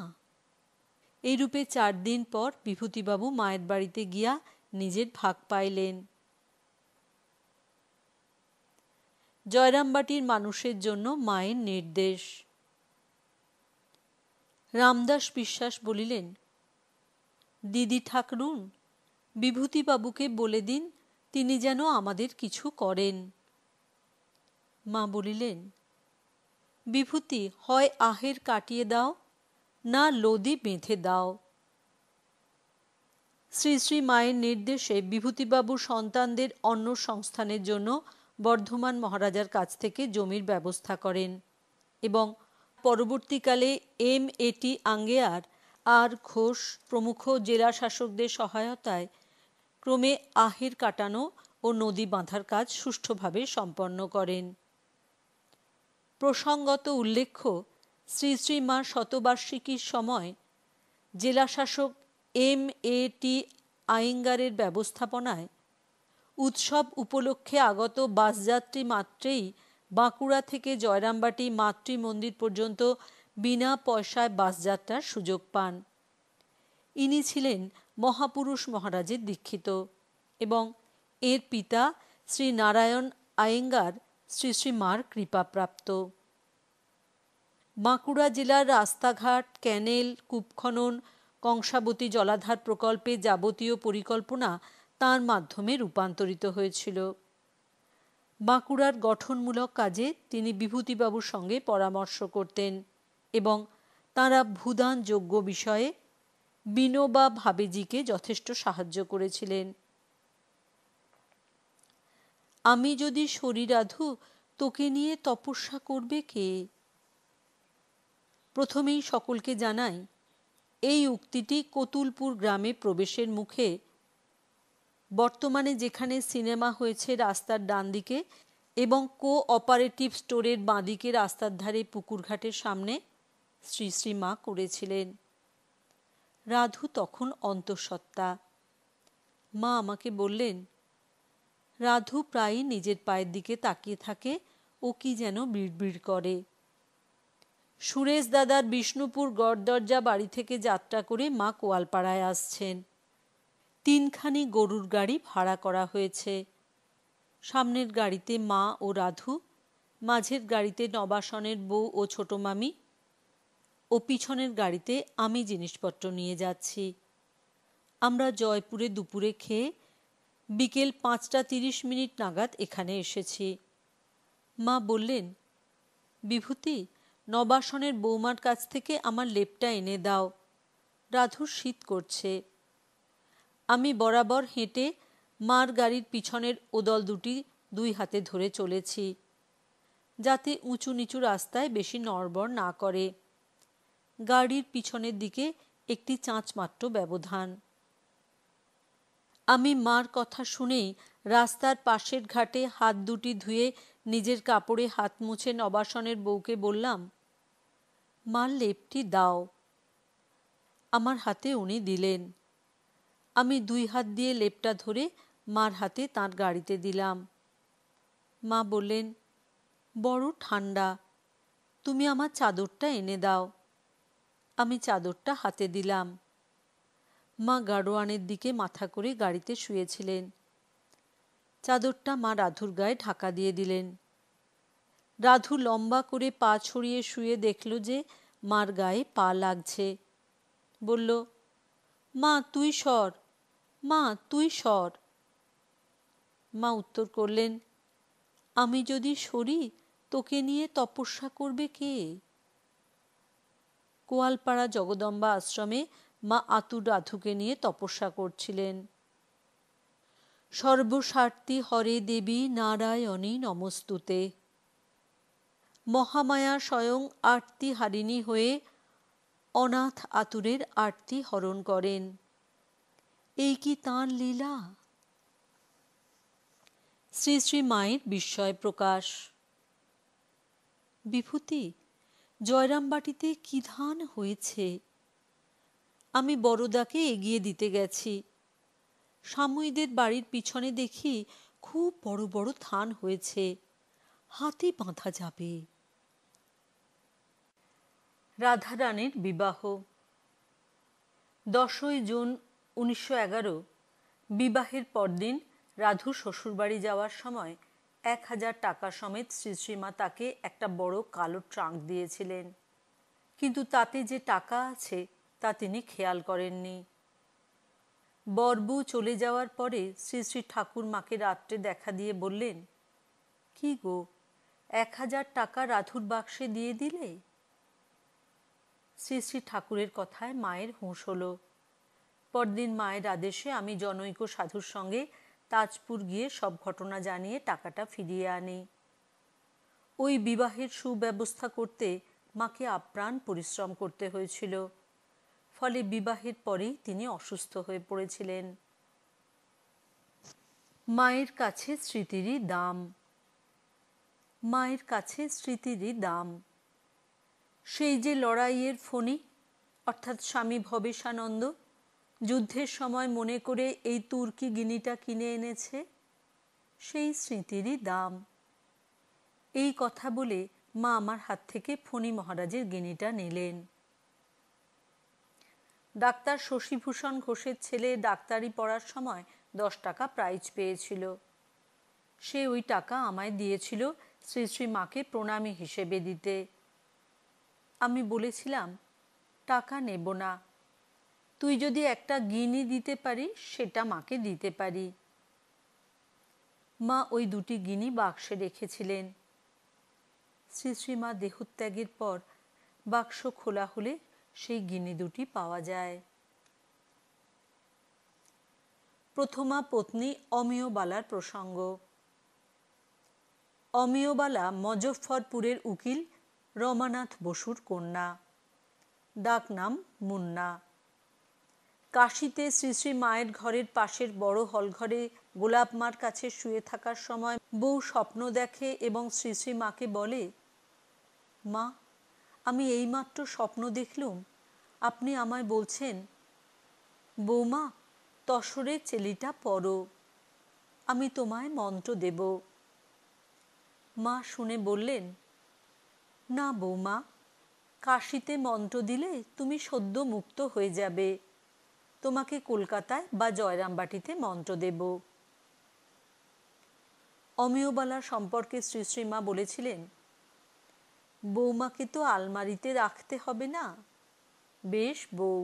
এইরূপে 4 দিন পর বিভূতিবাবু মায়ের বাড়িতে গিয়া নিজের ভাগ পাইলেন। জয়রামবাটির মানুষের জন্য মায়ের নির্দেশ। রামদাস বিশ্বাস বলিলেন, দিদি ঠাকরুন, বিভূতিবাবুকে বলে দিন তিনি যেন আমাদের কিছু করেন। মা বলিলেন, বিভূতি, হয় আহের কাটিয়ে দাও, না লদি বেঁধে দাও। শ্রী শ্রী মায়ের নির্দেশে বিভূতিবাবুর সন্তানদের অন্ন সংস্থানের জন্য বর্ধমান মহারাজার কাছ থেকে জমির ব্যবস্থা করেন এবং পরবর্তীকালে M.A.T. আঙ্গেয়ার, আর ঘোষ প্রমুখ জেলা শাসকদের সহায়তায় ক্রমে আহের কাটানো ও নদী বাঁধার কাজ সুষ্ঠুভাবে সম্পন্ন করেন। প্রসঙ্গত উল্লেখ্য, শ্রী শ্রী মার শতবার্ষিকীর সময় জেলাশাসক M.A.T. আয়েঙ্গারের ব্যবস্থাপনায় উৎসব উপলক্ষে আগত বাসযাত্রী মাত্রেই বাঁকুড়া থেকে জয়রামবাটি মাতৃমন্দির পর্যন্ত বিনা পয়সায় বাসযাত্রার সুযোগ পান। ইনি ছিলেন মহাপুরুষ মহারাজের দীক্ষিত এবং এর পিতা শ্রী নারায়ণ আয়েঙ্গার শ্রী শ্রী মার কৃপাপ্রাপ্ত। বাঁকুড়া জেলার রাস্তাঘাট, ক্যানেল, কূপ খনন, কংসাবতী জলাধার প্রকল্পে যাবতীয় পরিকল্পনা তাঁর মাধ্যমে রূপান্তরিত হয়েছিল। বাঁকুড়ার গঠনমূলক কাজে তিনি বিভূতিবাবুর সঙ্গে পরামর্শ করতেন এবং তাঁরা ভূদান যোগ্য বিষয়ে বিনোবা ভাবেজিকে যথেষ্ট সাহায্য করেছিলেন। আমি যদি শরীর রাধু, তোকে নিয়ে তপস্যা করবে কে? প্রথমেই সকলকে জানাই, এই উক্তিটি কতুলপুর গ্রামে প্রবেশের মুখে, বর্তমানে যেখানে সিনেমা হয়েছে রাস্তার ডান দিকে এবং কোঅপারেটিভ স্টোরের বাঁদিকে রাস্তার ধারে পুকুরঘাটের সামনে শ্রী শ্রী মা করেছিলেন। রাধু তখন অন্তঃসত্ত্বা। মা আমাকে বললেন, রাধু প্রায়ই নিজের পায়ের দিকে তাকিয়ে থাকে ও কি যেন বিড়বিড় করে। সুরেশ দাদার বিষ্ণুপুর গড়দরজা বাড়ি থেকে যাত্রা করে মা কোয়ালপাড়ায় আসছেন। 3খানি গরুর গাড়ি ভাড়া করা হয়েছে। সামনের গাড়িতে মা ও রাধু, মাঝের গাড়িতে নবাসনের বউ ও ছোট মামি ও পিছনের গাড়িতে আমি জিনিসপত্র নিয়ে যাচ্ছি। আমরা জয়পুরে দুপুরে খেয়ে বিকেল 5:30 নাগাদ এখানে এসেছি। মা বললেন, বিভূতি, নবাসনের বৌমার কাছ থেকে আমার লেপটা এনে দাও, রাধুর শীত করছে। আমি বরাবর হেঁটে মার গাড়ির পিছনের ওদল দুটি 2 হাতে ধরে চলেছি, যাতে উঁচু নিচু রাস্তায় বেশি নড়বড় না করে। গাড়ির পিছনের দিকে একটি চাঁচ মাত্র ব্যবধান। আমি মার কথা শুনেই রাস্তার পাশের ঘাটে হাত দুটি ধুয়ে নিজের কাপড়ে হাত মুছে নবাসনের বউকে বললাম, মার লেপটি দাও। আমার হাতে উনি দিলেন। আমি 2 হাত দিয়ে লেপটা ধরে মার হাতে তাঁর গাড়িতে দিলাম। মা বললেন, বড় ঠান্ডা, তুমি আমার চাদরটা এনে দাও। আমি চাদরটা হাতে দিলাম। মা গাড়োয়ানের দিকে মাথা করে গাড়িতে শুয়েছিলেন। চাদরটা মা রাধুর গায়ে ঢাকা দিয়ে দিলেন। রাধু লম্বা করে পা ছড়িয়ে শুয়ে দেখল যে মার গায়ে পা লাগছে। বলল, মা তুই সর, মা তুই সর। মা উত্তর করলেন, আমি যদি সরি তোকে নিয়ে তপস্যা করবে কে? কোয়ালপাড়া জগদম্বা আশ্রমে মা আতুর রাধুকে নিয়ে তপস্যা করছিলেন। সর্বস্বার্থী হরে দেবী নারায়ণী নমস্তুতে। মহামায়া স্বয়ং আরতি হারিণী হয়ে অনাথ আতুরের আরতি হরণ করেন। এই কি তাঁর লীলা! শ্রী শ্রী মায়ের বিস্ময় প্রকাশ। বিভূতি, জয়রামবাটিতে কি ধান হয়েছে! আমি বড়দাকে এগিয়ে দিতে গেছি। সাময়ীদের বাড়ির পিছনে দেখি খুব বড় বড় ধান হয়েছে, হাতে বাঁধা যাবে। রাধারানীর বিবাহ। 10ই জুন 1911 বিবাহের পরদিন রাধু শ্বশুরবাড়ি যাওয়ার সময় 1000 টাকা সমেত শ্রী শ্রীমা তাকে একটা বড় কালো ট্রাঙ্ক দিয়েছিলেন, কিন্তু তাতে যে টাকা আছে তা তিনি খেয়াল করেননি। বরবু চলে যাওয়ার পরে শ্রী শ্রী ঠাকুর মাকে রাত্রে দেখা দিয়ে বললেন, কি গো, 1000 টাকা রাধুর বাক্সে দিয়ে দিলে? শ্রী শ্রী ঠাকুরের কথায় মায়ের হুঁশ হলো। পরদিন মায়ের আদেশে আমি জনৈক সাধুর সঙ্গে তাজপুর গিয়ে সব ঘটনা জানিয়ে টাকাটা ফিরিয়ে আনি। ওই বিবাহের সুব্যবস্থা করতে মাকে আপ্রাণ পরিশ্রম করতে হয়েছিল। ফলে বিবাহের পরেই তিনি অসুস্থ হয়ে পড়েছিলেন। মায়ের কাছে স্মৃতিরই দাম। মায়ের কাছে স্মৃতিরই দাম। সেই যে লড়াইয়ের ফণী অর্থাৎ স্বামী ভবেশানন্দ যুদ্ধের সময় মনে করে এই তুর্কি গিনিটা কিনে এনেছে, সেই স্মৃতিরই দাম। এই কথা বলে মা আমার হাত থেকে ফণী মহারাজের গিনিটা নিলেন। ডাক্তার শশীভূষণ ঘোষের ছেলে ডাক্তারি পড়ার সময় 10 টাকা প্রাইজ পেয়েছিল। সে ওই টাকা আমায় দিয়েছিল শ্রী শ্রী মাকে প্রণামী হিসেবে দিতে। আমি বলেছিলাম, টাকা নেব না, তুই যদি একটা গিনি দিতে পারিস সেটা মাকে দিতে পারি। মা ওই 2টি গিনি বাক্সে রেখেছিলেন। শ্রী শ্রীমা দেহত্যাগের পর বাক্স খোলা হলে সেই গিনি 2টি পাওয়া যায়। প্রথমা পত্নী অমিয়বালার প্রসঙ্গ। অমিয়বালা মজফ্ফরপুরের উকিল রমানাথ বসুর কন্যা, ডাক নাম মুন্না। কাশীতে শ্রী শ্রী মায়ের ঘরের পাশের বড় হলঘরে গোলাপ মার কাছে শুয়ে থাকার সময় বউ স্বপ্ন দেখে এবং শ্রী শ্রী মাকে বলে, মা, আমি এইমাত্র স্বপ্ন দেখলুম আপনি আমায় বলছেন, বৌমা তসরে চেলিটা পড়ো, আমি তোমায় মন্ত্র দেব। মা শুনে বললেন, না বৌমা, কাশীতে মন্ত্র দিলে তুমি সদ্য মুক্ত হয়ে যাবে, তোমাকে কলকাতায় বা জয়রামবাটিতে মন্ত্র দেব। অমিয়বালা সম্পর্কে শ্রী শ্রীমা বলেছিলেন, বৌমাকে তো আলমারিতে রাখতে হবে না, বেশ বউ।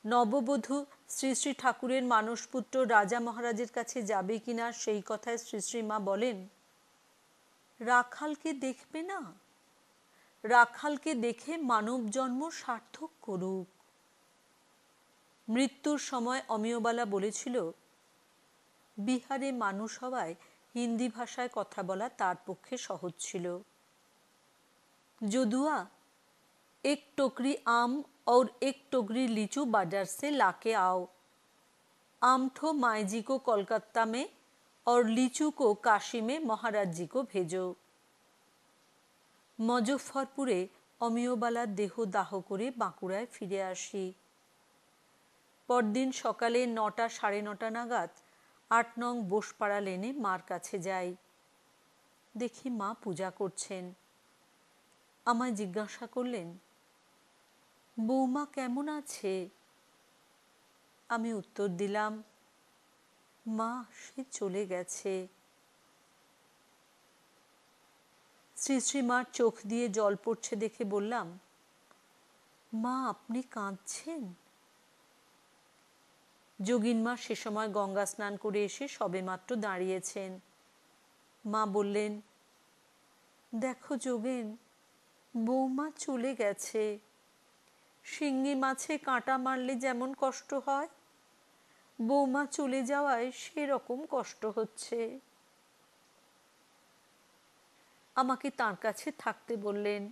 নববধূ শ্রী শ্রী ঠাকুরের মানসপুত্র রাজা মহারাজের কাছে যাবে কিনা সেই কথায় শ্রী শ্রীমা বলেন, রাখালকে দেখবে না, রাখালকে দেখে মানব জন্ম সার্থক করুক। মৃত্যুর সময় অমিয়বালা বলেছিল, বিহারে মানুষ হওয়ায় হিন্দি ভাষায় কথা বলা তার পক্ষে সহজ ছিল। যদুয়া, एक टोकरी आम और एक टोकरी लीचू बाजार से लाके आओ। आम ठो माई जी को कोलकाता में और लीचू को काशी में महाराज जी को भेजो। মজফ্ফরপুরে অমিয়বালার দেহ দাহ করে বাঁকুড়ায় ফিরে আসি। পরদিন সকালে 9টা সাড়ে 9টা নাগাদ 8 নং বোসপাড়া লেনে মার কাছে যাই। দেখি মা পূজা করছেন। আমায় জিজ্ঞাসা করলেন, বৌমা কেমন আছে? আমি উত্তর দিলাম, মা সে চলে গেছে। শ্রী শ্রীমার চোখ দিয়ে জল পড়ছে দেখে বললাম, মা আপনি কাঁদছেন? যোগিনমা সে সময় গঙ্গা স্নান করে এসে সবেমাত্র দাঁড়িয়েছেন। মা বললেন, দেখো যোগেন, বৌমা চলে গেছে। শিঙ্গি মাছে কাঁটা মারলে যেমন কষ্ট হয়, বৌমা চলে যাওয়ায় সেরকম কষ্ট হচ্ছে। আমাকে তার কাছে থাকতে বললেন।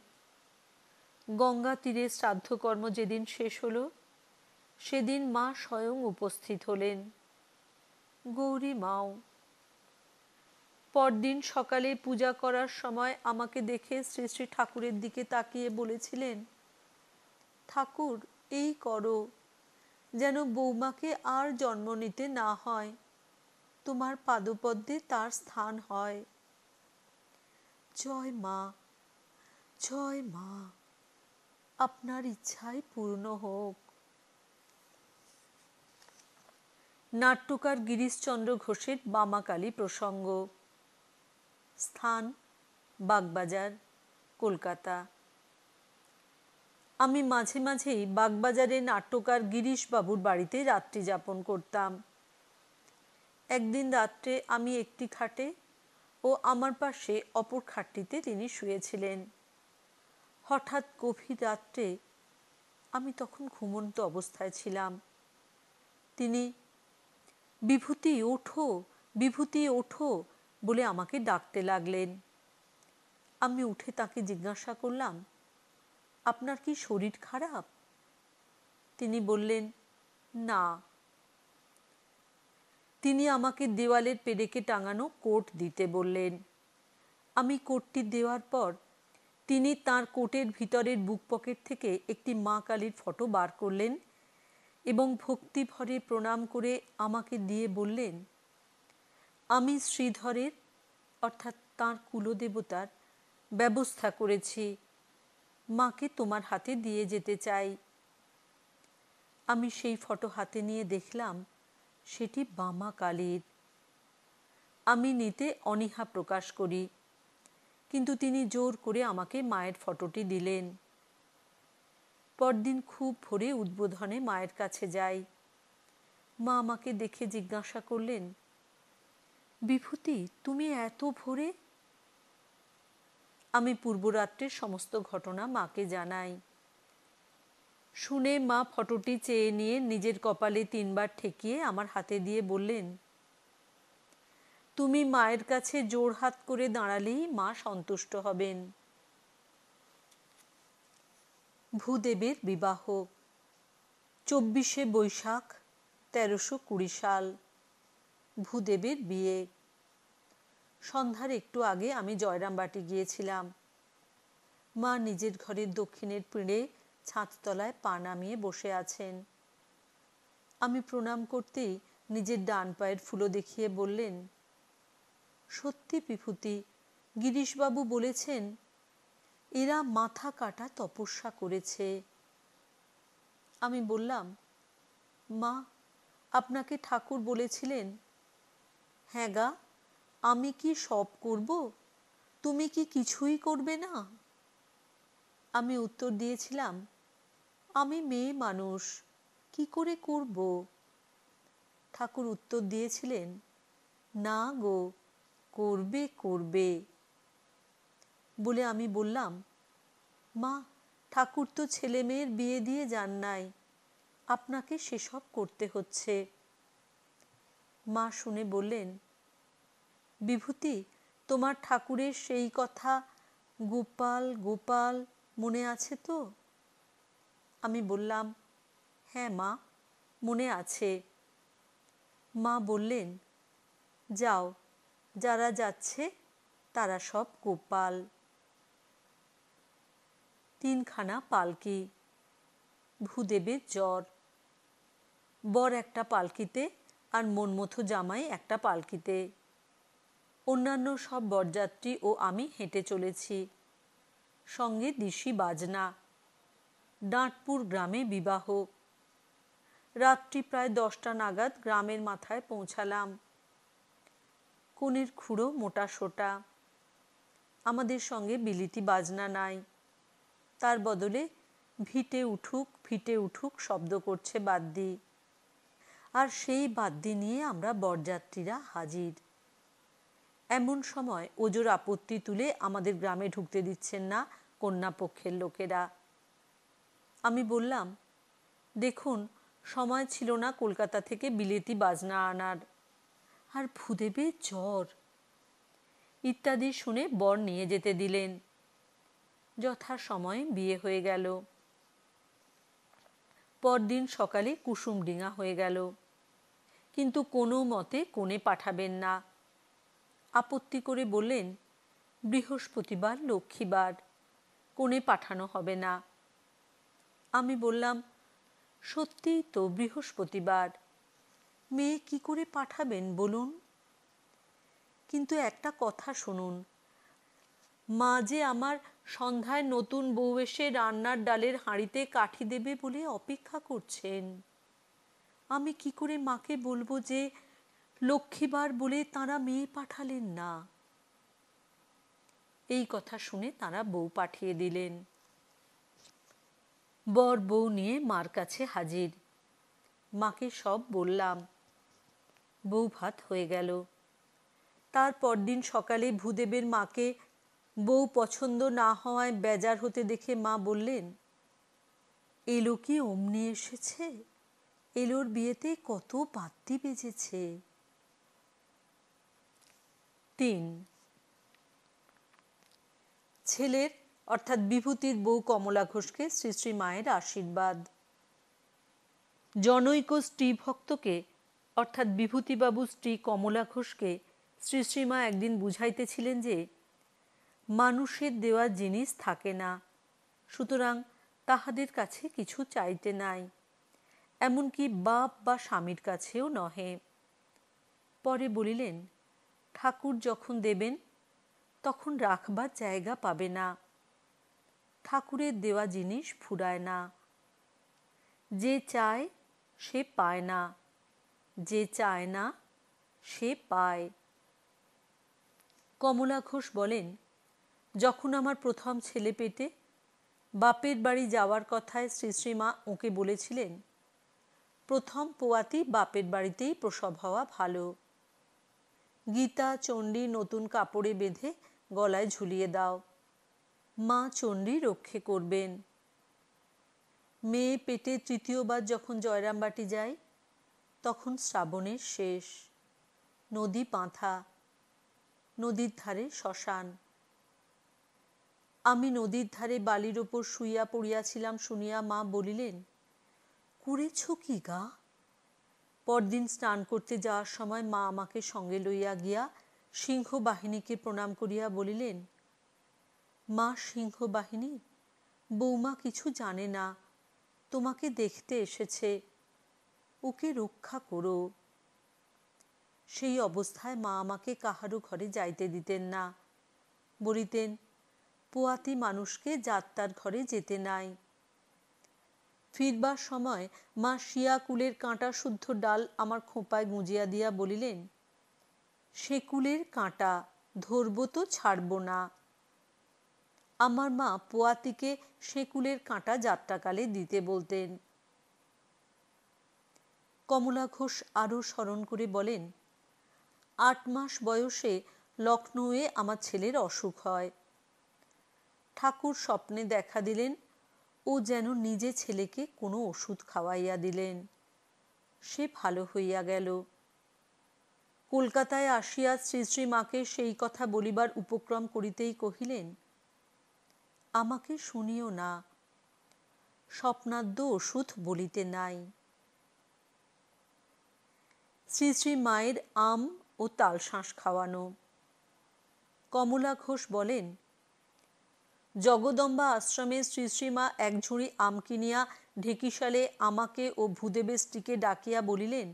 গঙ্গা তীরে শ্রাদ্ধকর্ম যেদিন শেষ হলো, সেদিন মা স্বয়ং উপস্থিত হলেন, গৌরী মাও। পরদিন সকালে পূজা করার সময় আমাকে দেখে শ্রী শ্রী ঠাকুরের দিকে তাকিয়ে বলেছিলেন, ঠাকুর এই করো, যেন বৌমাকে আর জন্ম নিতে না হয়, তোমার পাদপদ্মে তার স্থান হয়। জয় মা, জয় মা, আপনার ইচ্ছাই পূর্ণ হোক। নাট্যকার গিরিশচন্দ্র ঘোষের বামাকালী প্রসঙ্গ। স্থান বাগবাজার, কলকাতা। আমি মাঝে মাঝেই বাগবাজারে নাট্যকার গিরিশবাবুর বাড়িতে রাত্রি যাপন করতাম। একদিন রাত্রে আমি একটি খাটে ও আমার পাশে অপর খাটটিতে তিনি শুয়েছিলেন। হঠাৎ গভীর রাত্রে, আমি তখন ঘুমন্ত অবস্থায় ছিলাম, তিনি বিভূতি ওঠো, বিভূতি ওঠো বলে আমাকে ডাকতে লাগলেন। আমি উঠে তাকে জিজ্ঞাসা করলাম, আপনার কি শরীর খারাপ? তিনি বললেন, না। তিনি আমাকে দেওয়ালের পেরেকে টাঙানো কোট দিতে বললেন। আমি কোটটি দেওয়ার পর তিনি তার কোটের ভিতরের বুক পকেট থেকে একটি মা কালীর ফটো বার করলেন এবং ভক্তিভরে প্রণাম করে আমাকে দিয়ে বললেন, আমি শ্রীধরের অর্থাৎ তাঁর কুলদেবতার ব্যবস্থা করেছি, মাকে তোমার হাতে দিয়ে যেতে চাই। আমি সেই ফটো হাতে নিয়ে দেখলাম সেটি বামা কালীর। আমি নিতে অনীহা প্রকাশ করি, কিন্তু তিনি জোর করে আমাকে মায়ের ফটোটি দিলেন। পরদিন খুব ভোরে উদ্বোধনে মায়ের কাছে যাই। মা আমাকে দেখে জিজ্ঞাসা করলেন, বিভূতি তুমি এত ভোরে? আমি পূর্বরাত্রের সমস্ত ঘটনা মাকে জানাই। শুনে মা ফটোটি চেয়ে নিয়ে নিজের কপালে 3 বার ঠেকিয়ে আমার হাতে দিয়ে বললেন, তুমি মায়ের কাছে জোড়হাত করে দাঁড়ালেই মা সন্তুষ্ট হবেন। ভূদেবের বিবাহ। 24শে বৈশাখ 1320 সাল। ভূদেবের বিয়ে। সন্ধ্যার একটু আগে আমি জয়রামবাটি গিয়েছিলাম। মা নিজের ঘরের দক্ষিণের পিঁড়ে ছাদতলায় পা নামিয়ে বসে আছেন। আমি প্রণাম করতেই নিজের ডান পায়ের ফুলো দেখিয়ে বললেন, সত্যি বিভূতি, গিরিশবাবু বলেছেন এরা মাথা কাটা তপস্যা করেছে। আমি বললাম, মা আপনাকে ঠাকুর বলেছিলেন? হ্যাঁ গা, আমি কি সব করব, তুমি কি কিছুই করবে না? আমি উত্তর দিয়েছিলাম, আমি মেয়ে মানুষ, কি করে করব? ঠাকুর উত্তর দিয়েছিলেন, না গো, করবে করবে। বলে আমি বললাম, মা ঠাকুর তো ছেলে মেয়ের বিয়ে দিয়ে যান নাই, আপনাকে সেসব করতে হচ্ছে। মা শুনে বললেন, বিভূতি তোমার ঠাকুরের সেই কথা গোপাল গোপাল মনে আছে তো? আমি বললাম, হ্যাঁ মা, মনে আছে। মা বললেন, যাও, যারা যাচ্ছে তারা সব গোপাল। 3খানা পালকি। ভূদেবের জ্বর। বর একটা পালকিতে আর মনমথো জামাই একটা পালকিতে। অন্যান্য সব বরযাত্রী ও আমি হেঁটে চলেছি, সঙ্গে দিশি বাজনা। ডাঁটপুর গ্রামে বিবাহ। রাত্রি প্রায় 10টা নাগাদ গ্রামের মাথায় পৌঁছালাম। কোণের খুঁড়ো মোটা সোটা। আমাদের সঙ্গে বিলিতি বাজনা নাই, তার বদলে ভিটে উঠুক শব্দ করছে বাদ্যি। আর সেই বাদ্যি নিয়ে আমরা বরযাত্রীরা হাজির। এমন সময় ওজোর আপত্তি তুলে আমাদের গ্রামে ঢুকতে দিচ্ছেন না কন্যা পক্ষের লোকেরা। আমি বললাম, দেখুন, সময় ছিল না কলকাতা থেকে বিলেতি বাজনা আনার, আর ভূদেবের জ্বর ইত্যাদি শুনে বর নিয়ে যেতে দিলেন। যথাসময়ে বিয়ে হয়ে গেল। পরদিন সকালে কুসুমডিঙা হয়ে গেল, কিন্তু কোনো মতে কোণে পাঠাবেন না। আপত্তি করে বললেন, বৃহস্পতিবার লক্ষ্মীবার, কোণে পাঠানো হবে না। আমি বললাম, সত্যিই তো বৃহস্পতিবার, মেয়ে কি করে পাঠাবেন বলুন? কিন্তু একটা কথা শুনুন, মা যে আমার সন্ধ্যায় নতুন বউ এসে রান্নার ডালের হাঁড়িতে কাঠি দেবে বলে অপেক্ষা করছেন। আমি কি করে মাকে বলবো যে লক্ষ্মীবার বলে তাঁরা মেয়ে পাঠালেন না? এই কথা শুনে তাঁরা বউ পাঠিয়ে দিলেন। বর বউ নিয়ে মার কাছে হাজির। মাকে সব বললাম। বউ ভাত হয়ে গেল। তার পরদিন সকালে ভূদেবের মাকে বউ পছন্দ না হওয়ায় বেজার হতে দেখে মা বললেন, এলো কি অমনি এসেছে? এলোর বিয়েতে কত বাদ্যি বেজেছে। 3, ছেলের অর্থাৎ বিভূতির বউ কমলা ঘোষকে শ্রী শ্রী মায়ের আশীর্বাদ। জনৈক স্ত্রী ভক্তকে অর্থাৎ বিভূতিবাবুর স্ত্রী কমলা ঘোষকে শ্রী শ্রীমা একদিন বুঝাইতেছিলেন যে মানুষের দেওয়া জিনিস থাকে না, সুতরাং তাহাদের কাছে কিছু চাইতে নাই, এমনকি বাপ বা স্বামীর কাছেও নহে। পরে বলিলেন, ঠাকুর যখন দেবেন তখন রাখবার জায়গা পাবে না। ঠাকুরের দেওয়া জিনিস ফুরায় না। যে চায় সে পায় না, যে চায় না সে পায়। কমলা ঘোষ বলেন, যখন আমার প্রথম ছেলে পেটে, বাপের বাড়ি যাওয়ার কথায় শ্রী শ্রীমা ওকে বলেছিলেন, প্রথম পোয়াতি বাপের বাড়িতেই প্রসব হওয়া ভালো। গীতা চণ্ডী নতুন কাপড়ে বেঁধে গলায় ঝুলিয়ে দাও, মা চণ্ডী রক্ষে করবেন। মেয়ে পেটে তৃতীয়বার যখন জয়রামবাটি যায়, তখন শ্রাবণের শেষ। নদী বাঁধা, নদীর ধারে শ্মশান। আমি নদীর ধারে বালির ওপর শুইয়া পড়িয়াছিলাম শুনিয়া মা বলিলেন, করেছ কি গা? পরদিন স্নান করতে যাওয়ার সময় মা আমাকে সঙ্গে লইয়া গিয়া সিংহ বাহিনীকে প্রণাম করিয়া বলিলেন, মা সিংহ বাহিনী, বৌমা কিছু জানে না, তোমাকে দেখতে এসেছে, ওকে রক্ষা করো। সেই অবস্থায় মা আমাকে কাহারও ঘরে যাইতে দিতেন না, বলিতেন, পোয়াতি মানুষকে যাত্রার ঘরে যেতে নাই। ফিরবার সময় মা শিয়াকুলের কাঁটা শুদ্ধ ডাল আমার খোঁপায় গুঁজিয়া দিয়া বলিলেন, সে কুলের কাঁটা, ধরব তো ছাড়ব না। আমার মা পোয়াতিকে সে কুলের কাঁটা যাত্রাকালে দিতে বলতেন। কমলা ঘোষ আরও স্মরণ করে বলেন, 8 মাস বয়সে লখনৌয়ে আমার ছেলের অসুখ হয়। ঠাকুর স্বপ্নে দেখা দিলেন, ও যেন নিজে ছেলেকে কোনো ওষুধ খাওয়াইয়া দিলেন। সে ভালো হইয়া গেল। কলকাতায় আসিয়া শ্রী শ্রী মাকে সেই কথা বলিবার উপক্রম করিতেই কহিলেন, আমাকে শুনিও না, স্বপ্নাদ্য ওষুধ বলিতে নাই। শ্রী শ্রী মায়ের আম ও তালশাঁস খাওয়ানো। কমলা ঘোষ বলেন, জগদম্বা আশ্রমে শ্রী শ্রীমা এক ঝুড়ি আম কিনিয়া ঢেকিশালে আমাকে ও ভূদেবের স্ত্রীকে ডাকিয়া বলিলেন,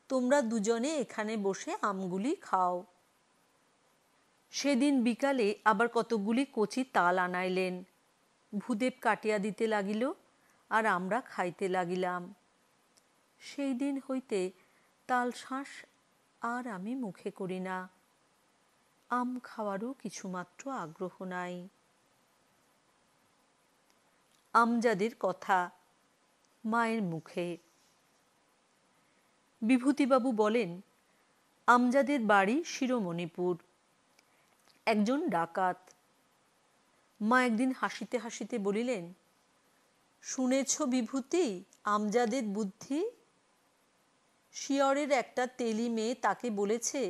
তোমরা দুজনে এখানে বসে আমগুলি খাও। সেদিন বিকালে আবার কতকগুলি কচি তাল আনাইলেন। ভূদেব কাটিয়া দিতে লাগিল, আর আমরা খাইতে লাগিলাম। সেই দিন হইতে তালশাঁস আর আমি মুখে করি না। আম খাওয়ারও কিছুমাত্র আগ্রহ নাই। আমজাদের কথা মায়ের মুখে। বিভূতিবাবু বলেন, আমজাদের বাড়ি শিরোমণিপুর। একজন ডাকাত। মা একদিন হাসিতে হাসিতে বলিলেন, শুনেছ বিভূতি আমজাদের বুদ্ধি? শিয়রের একটা তেলি মেয়ে তাকে বলেছে,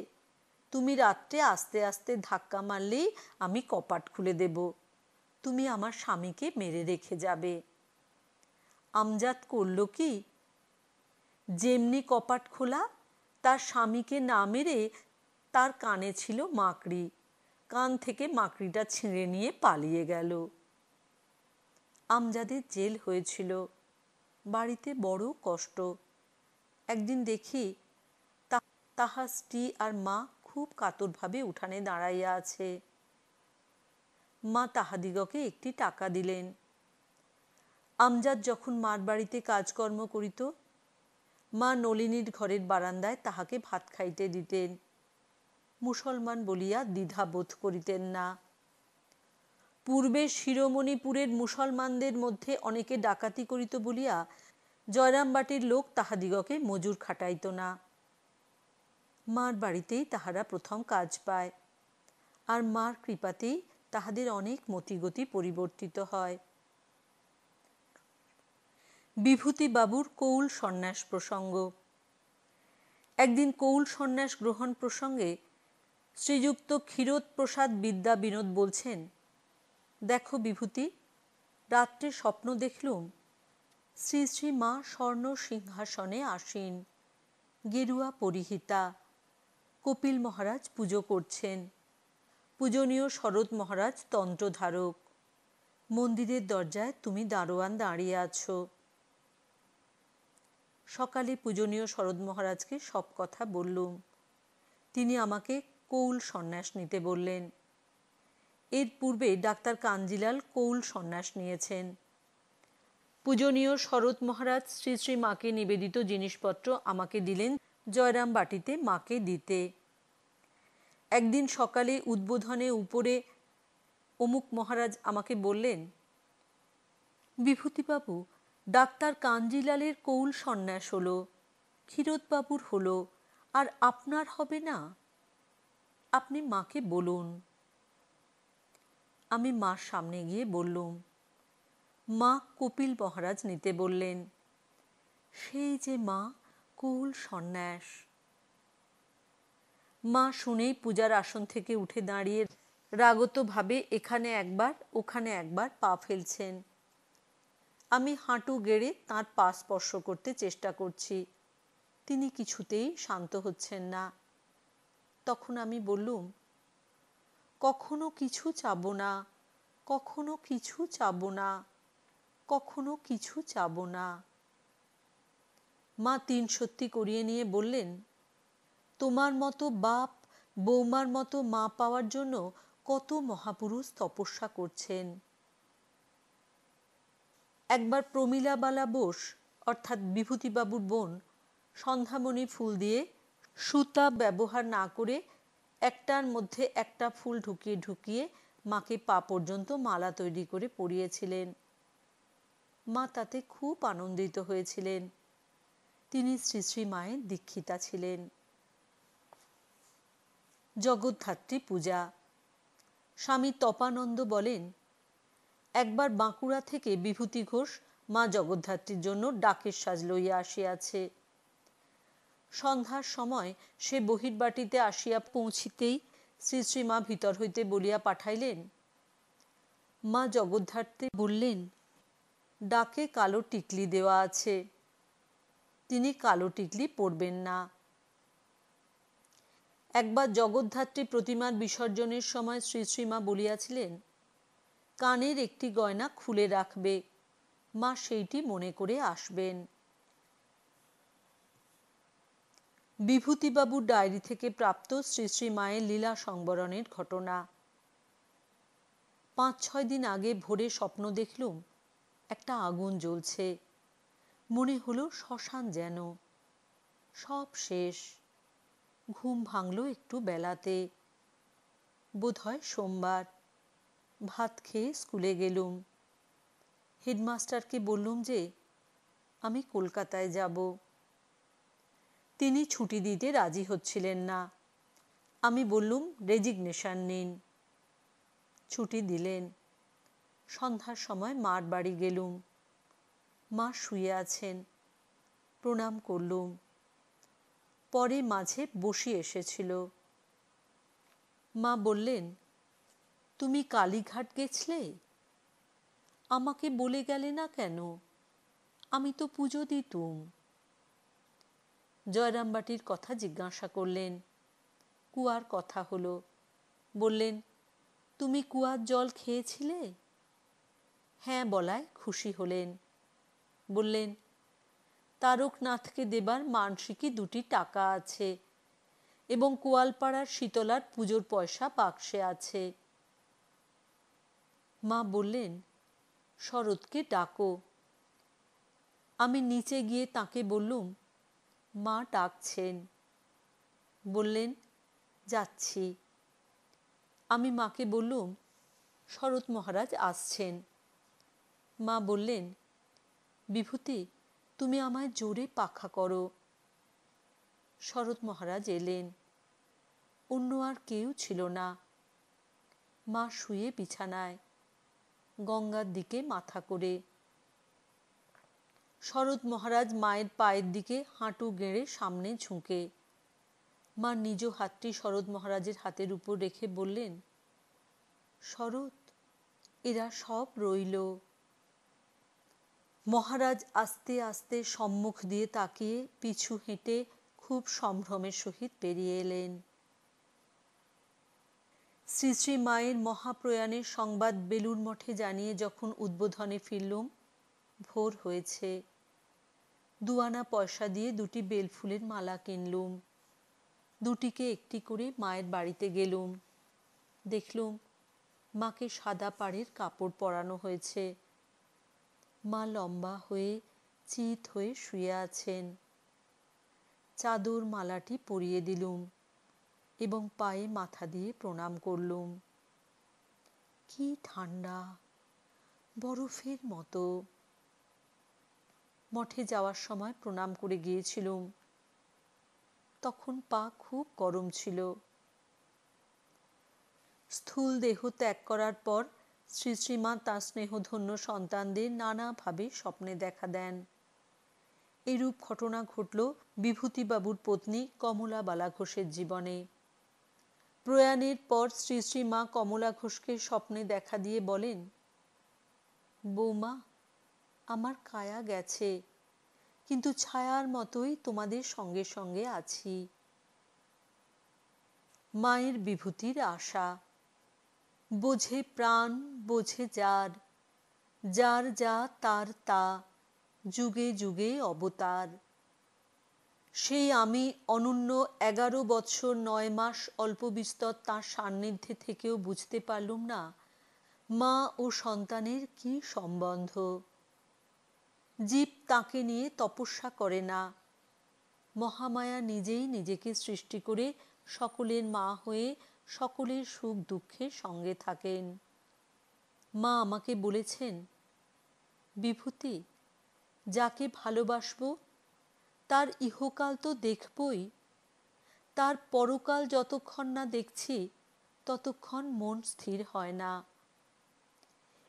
তুমি রাত্রে আস্তে আস্তে ধাক্কা মারলেই আমি কপাট খুলে দেব, তুমি আমার স্বামীকে মেরে রেখে যাবে। আমজাদ করল কি? যেমনি কপাট খোলা, তার স্বামীকে না মেরে তার কানে ছিল মাকড়ি, কান থেকে মাকড়িটা ছিঁড়ে নিয়ে পালিয়ে গেল। আমজাদের জেল হয়েছিল, বাড়িতে বড় কষ্ট। একদিন দেখি তাহার স্ত্রী আর মা খুব কাতরভাবে উঠানে দাঁড়াইয়া আছে। মা তাহাদিগকে একটি টাকা দিলেন। আমজাদ যখন মার বাড়িতে কাজকর্ম করিত, মা নলিনীর ঘরের বারান্দায় তাহাকে ভাত খাইতে দিতেন। মুসলমান বলিয়া দ্বিধা বোধ করিতেন না। পূর্বে শিরোমণিপুরের মুসলমানদের মধ্যে অনেকে ডাকাতি করিত বলিয়া জয়রামবাটির লোক তাহাদিগকে মজুর খাটাইত না। মার বাড়িতেই তাহারা প্রথম কাজ পায়, আর মার কৃপাতেই তাহাদের অনেক মতিগতি পরিবর্তিত হয়। বিভূতিবাবুর কৌল সন্ন্যাস প্রসঙ্গ। একদিন কৌল সন্ন্যাস গ্রহণ প্রসঙ্গে শ্রীযুক্ত ক্ষীরোদপ্রসাদ বিদ্যা বিনোদ বলছেন, দেখো বিভূতি, রাত্রে স্বপ্ন দেখলুম শ্রী শ্রী মা স্বর্ণ সিংহাসনে আসীন, গেরুয়া পরিহিতা। কপিল মহারাজ পুজো করছেন। পূজনীয় শরৎ মহারাজ তন্ত্রধারক। মন্দিরের দরজায় তুমি দারোয়ান দাঁড়িয়ে আছো। সকালে পূজনীয় শরৎ মহারাজকে সব কথা বললুম। তিনি আমাকে কৌল সন্ন্যাস নিতে বললেন। এর পূর্বে ডাক্তার কাঞ্জিলাল কৌল সন্ন্যাস নিয়েছেন। পূজনীয় শরৎ মহারাজ শ্রী শ্রী মাকে নিবেদিত জিনিসপত্র আমাকে দিলেন জয়রামবাটিতে মাকে দিতে। একদিন সকালে উদ্বোধনে উপরে অমুক মহারাজ আমাকে বললেন, বিভূতিবাবু, ডাক্তার কাঞ্জিলালের কৌল সন্ন্যাস হলো, ক্ষীরোদবাবুর হলো, আর আপনার হবে না? আপনি মাকে বলুন। আমি মার সামনে গিয়ে বললুম। মা কপিল মহারাজ নিতে বললেন। সেই যে মা কৌল সন্ন্যাস। মা শুনেই পূজার আসন থেকে উঠে দাঁড়িয়ে রাগতভাবে এখানে একবার ওখানে একবার পা ফেলছেন। আমি হাঁটু গেড়ে তাঁর পা স্পর্শ করতে চেষ্টা করছি, তিনি কিছুতেই শান্ত হচ্ছেন না। তখন আমি বললুম, কখনো কিছু চাবো না, কখনো কিছু চাবো না, কখনো কিছু চাবো না। মা তিন সত্যি করিয়ে নিয়ে বললেন, তোমার মতো বাপ বৌমার মতো মা পাওয়ার জন্য কত মহাপুরুষ তপস্যা করছেন। একবার প্রমীলাবালা বোস অর্থাৎ বিভূতিবাবুর বোন সন্ধ্যামণি ফুল দিয়ে সুতা ব্যবহার না করে একটার মধ্যে একটা ফুল ঢুকিয়ে ঢুকিয়ে মাকে পা পর্যন্ত মালা তৈরি করে পরিয়েছিলেন। মা তাতে খুব আনন্দিত হয়েছিলেন। তিনি শ্রী শ্রী মায়ের দীক্ষিতা ছিলেন। জগদ্ধাত্রী পূজা। স্বামী তপানন্দ বলেন, একবার বাঁকুড়া থেকে বিভূতি ঘোষ মা জগদ্ধাত্রীর জন্য ডাকের সাজ লইয়া আসিয়াছে। সন্ধ্যার সময় সে বহির্বাটিতে আসিয়া পৌঁছিতেই শ্রী শ্রী মা ভিতর হইতে বলিয়া পাঠাইলেন, মা জগদ্ধাত্রী বললেন, ডাকে কালো টিকলি দেওয়া আছে, তিনি কালো টিকলি পরবেন না। একবার জগদ্ধাত্রী প্রতিমার বিসর্জনের সময় শ্রী শ্রী মা বলিয়াছিলেন, কানের একটি গয়না খুলে রাখবে, মা সেইটি মনে করে আসবেন। বিভূতিবাবুর ডায়েরি থেকে প্রাপ্ত শ্রী শ্রী মায়ের লীলা সংবরণের ঘটনা। 5-6 দিন আগে ভোরে স্বপ্ন দেখলুম একটা আগুন জ্বলছে। মনে হলো শ্মশান যেন। সব শেষ। ঘুম ভাঙল একটু বেলাতে, বোধহয় সোমবার। ভাত খেয়ে স্কুলে গেলুম। হেডমাস্টারকে বললুম যে আমি কলকাতায় যাব। তিনি ছুটি দিতে রাজি হচ্ছিলেন না। আমি বললুম রেজিগনেশন নিন। ছুটি দিলেন। সন্ধ্যার সময় মার বাড়ি গেলুম। মা শুয়ে আছেন। প্রণাম করলুম। পরে মাঝে বসি এসেছিল। মা বললেন, তুমি কালীঘাট গেছলে? আমাকে বলে গেলে না কেন? আমি তো পুজো দিতুম। জয়রামবাটির কথা জিজ্ঞাসা করলেন। কুয়ার কথা হলো। বললেন, তুমি কুয়ার জল খেয়েছিলে? হ্যাঁ বলায় খুশি হলেন। বললেন, তারকনাথকে দেবার মানসিকে 2টি টাকা আছে এবং কোয়ালপাড়ার শীতলার পুজোর পয়সা বাক্সে আছে। মা বললেন, শরৎকে ডাকো। আমি নিচে গিয়ে তাকে বললুম, মা ডাকছেন। বললেন, যাচ্ছি। আমি মাকে বললুম, শরৎ মহারাজ আসছেন। মা বললেন, বিভূতি, তুমি আমায় জোরে পাখা করো। শরৎ মহারাজ এলেন। অন্য আর কেউ ছিল না। মা শুয়ে বিছানায়, গঙ্গার দিকে মাথা করে। শরৎ মহারাজ মায়ের পায়ের দিকে হাঁটু গেড়ে সামনে ঝুঁকে। মা নিজ হাতটি শরৎ মহারাজের হাতের উপর রেখে বললেন, শরৎ, এরা সব রইল। মহারাজ আস্তে আস্তে সম্মুখ দিয়ে তাকিয়ে পিছু হেঁটে খুব সম্ভ্রমের সহিত বেরিয়ে এলেন। শ্রী শ্রী মায়ের মহাপ্রয়াণের সংবাদ বেলুড় মঠে জানিয়ে যখন উদ্বোধনে ফিরলুম, ভোর হয়েছে। 2 আনা পয়সা দিয়ে 2টি বেলফুলের মালা কিনলুম। 2টিকে একটি করে মায়ের বাড়িতে গেলুম। দেখলুম মাকে সাদা পাড়ের কাপড় পরানো হয়েছে। মা লম্বা হয়ে চিত হয়ে শুয়ে আছেন। চাদর মালাটি পরিয়ে দিলুম এবং পায়ে মাথা দিয়ে প্রণাম করলুম। কি ঠান্ডা, বরফের মতো। মঠে যাওয়ার সময় প্রণাম করে গিয়েছিলুম। তখন পা খুব গরম ছিল। স্থূল দেহ ত্যাগ করার পর শ্রী শ্রীমা তাঁর স্নেহধন্য সন্তানদের নানাভাবে স্বপ্নে দেখা দেন। এরূপ ঘটনা ঘটল বিভূতিবাবুর পত্নী কমলাবালা ঘোষের জীবনে। প্রয়াণের পর শ্রী শ্রীমা কমলা ঘোষকে স্বপ্নে দেখা দিয়ে বলেন, বৌমা, আমার কায়া গেছে, কিন্তু ছায়ার মতোই তোমাদের সঙ্গে সঙ্গে আছি। মায়ের বিভূতির আশা। বোঝে প্রাণ, বোঝে যার, যার যা তার তা, যুগে যুগে অবতার। সেই আমি অনূন্য 11 বৎসর 9 মাস অল্প বিস্তর তাঁর সান্নিধ্যে থেকেও বুঝতে পারলুম না মা ও সন্তানের কি সম্বন্ধ। জীব তাকে নিয়ে তপস্যা করে না। মহামায়া নিজেই নিজেকে সৃষ্টি করে সকলের মা হয়ে সকলের সুখ দুঃখের সঙ্গে থাকেন। মা আমাকে বলেছেন, বিভূতি, যাকে ভালোবাসবো তার ইহকাল তো দেখবই, তার পরকাল যতক্ষণ না দেখছি ততক্ষণ মন স্থির হয় না।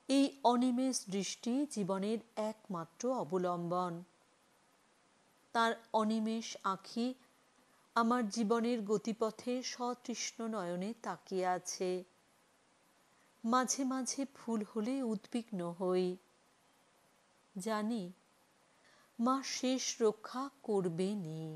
এই অনিমেষ দৃষ্টি জীবনের একমাত্র অবলম্বন। তার অনিমেষ আঁখি আমার জীবনের গতিপথে সতৃষ্ণ নয়নে তাকিয়ে আছে। মাঝে মাঝে ভুল হলে উদ্বিগ্ন হই। জানি মা শেষ রক্ষা করবেনই।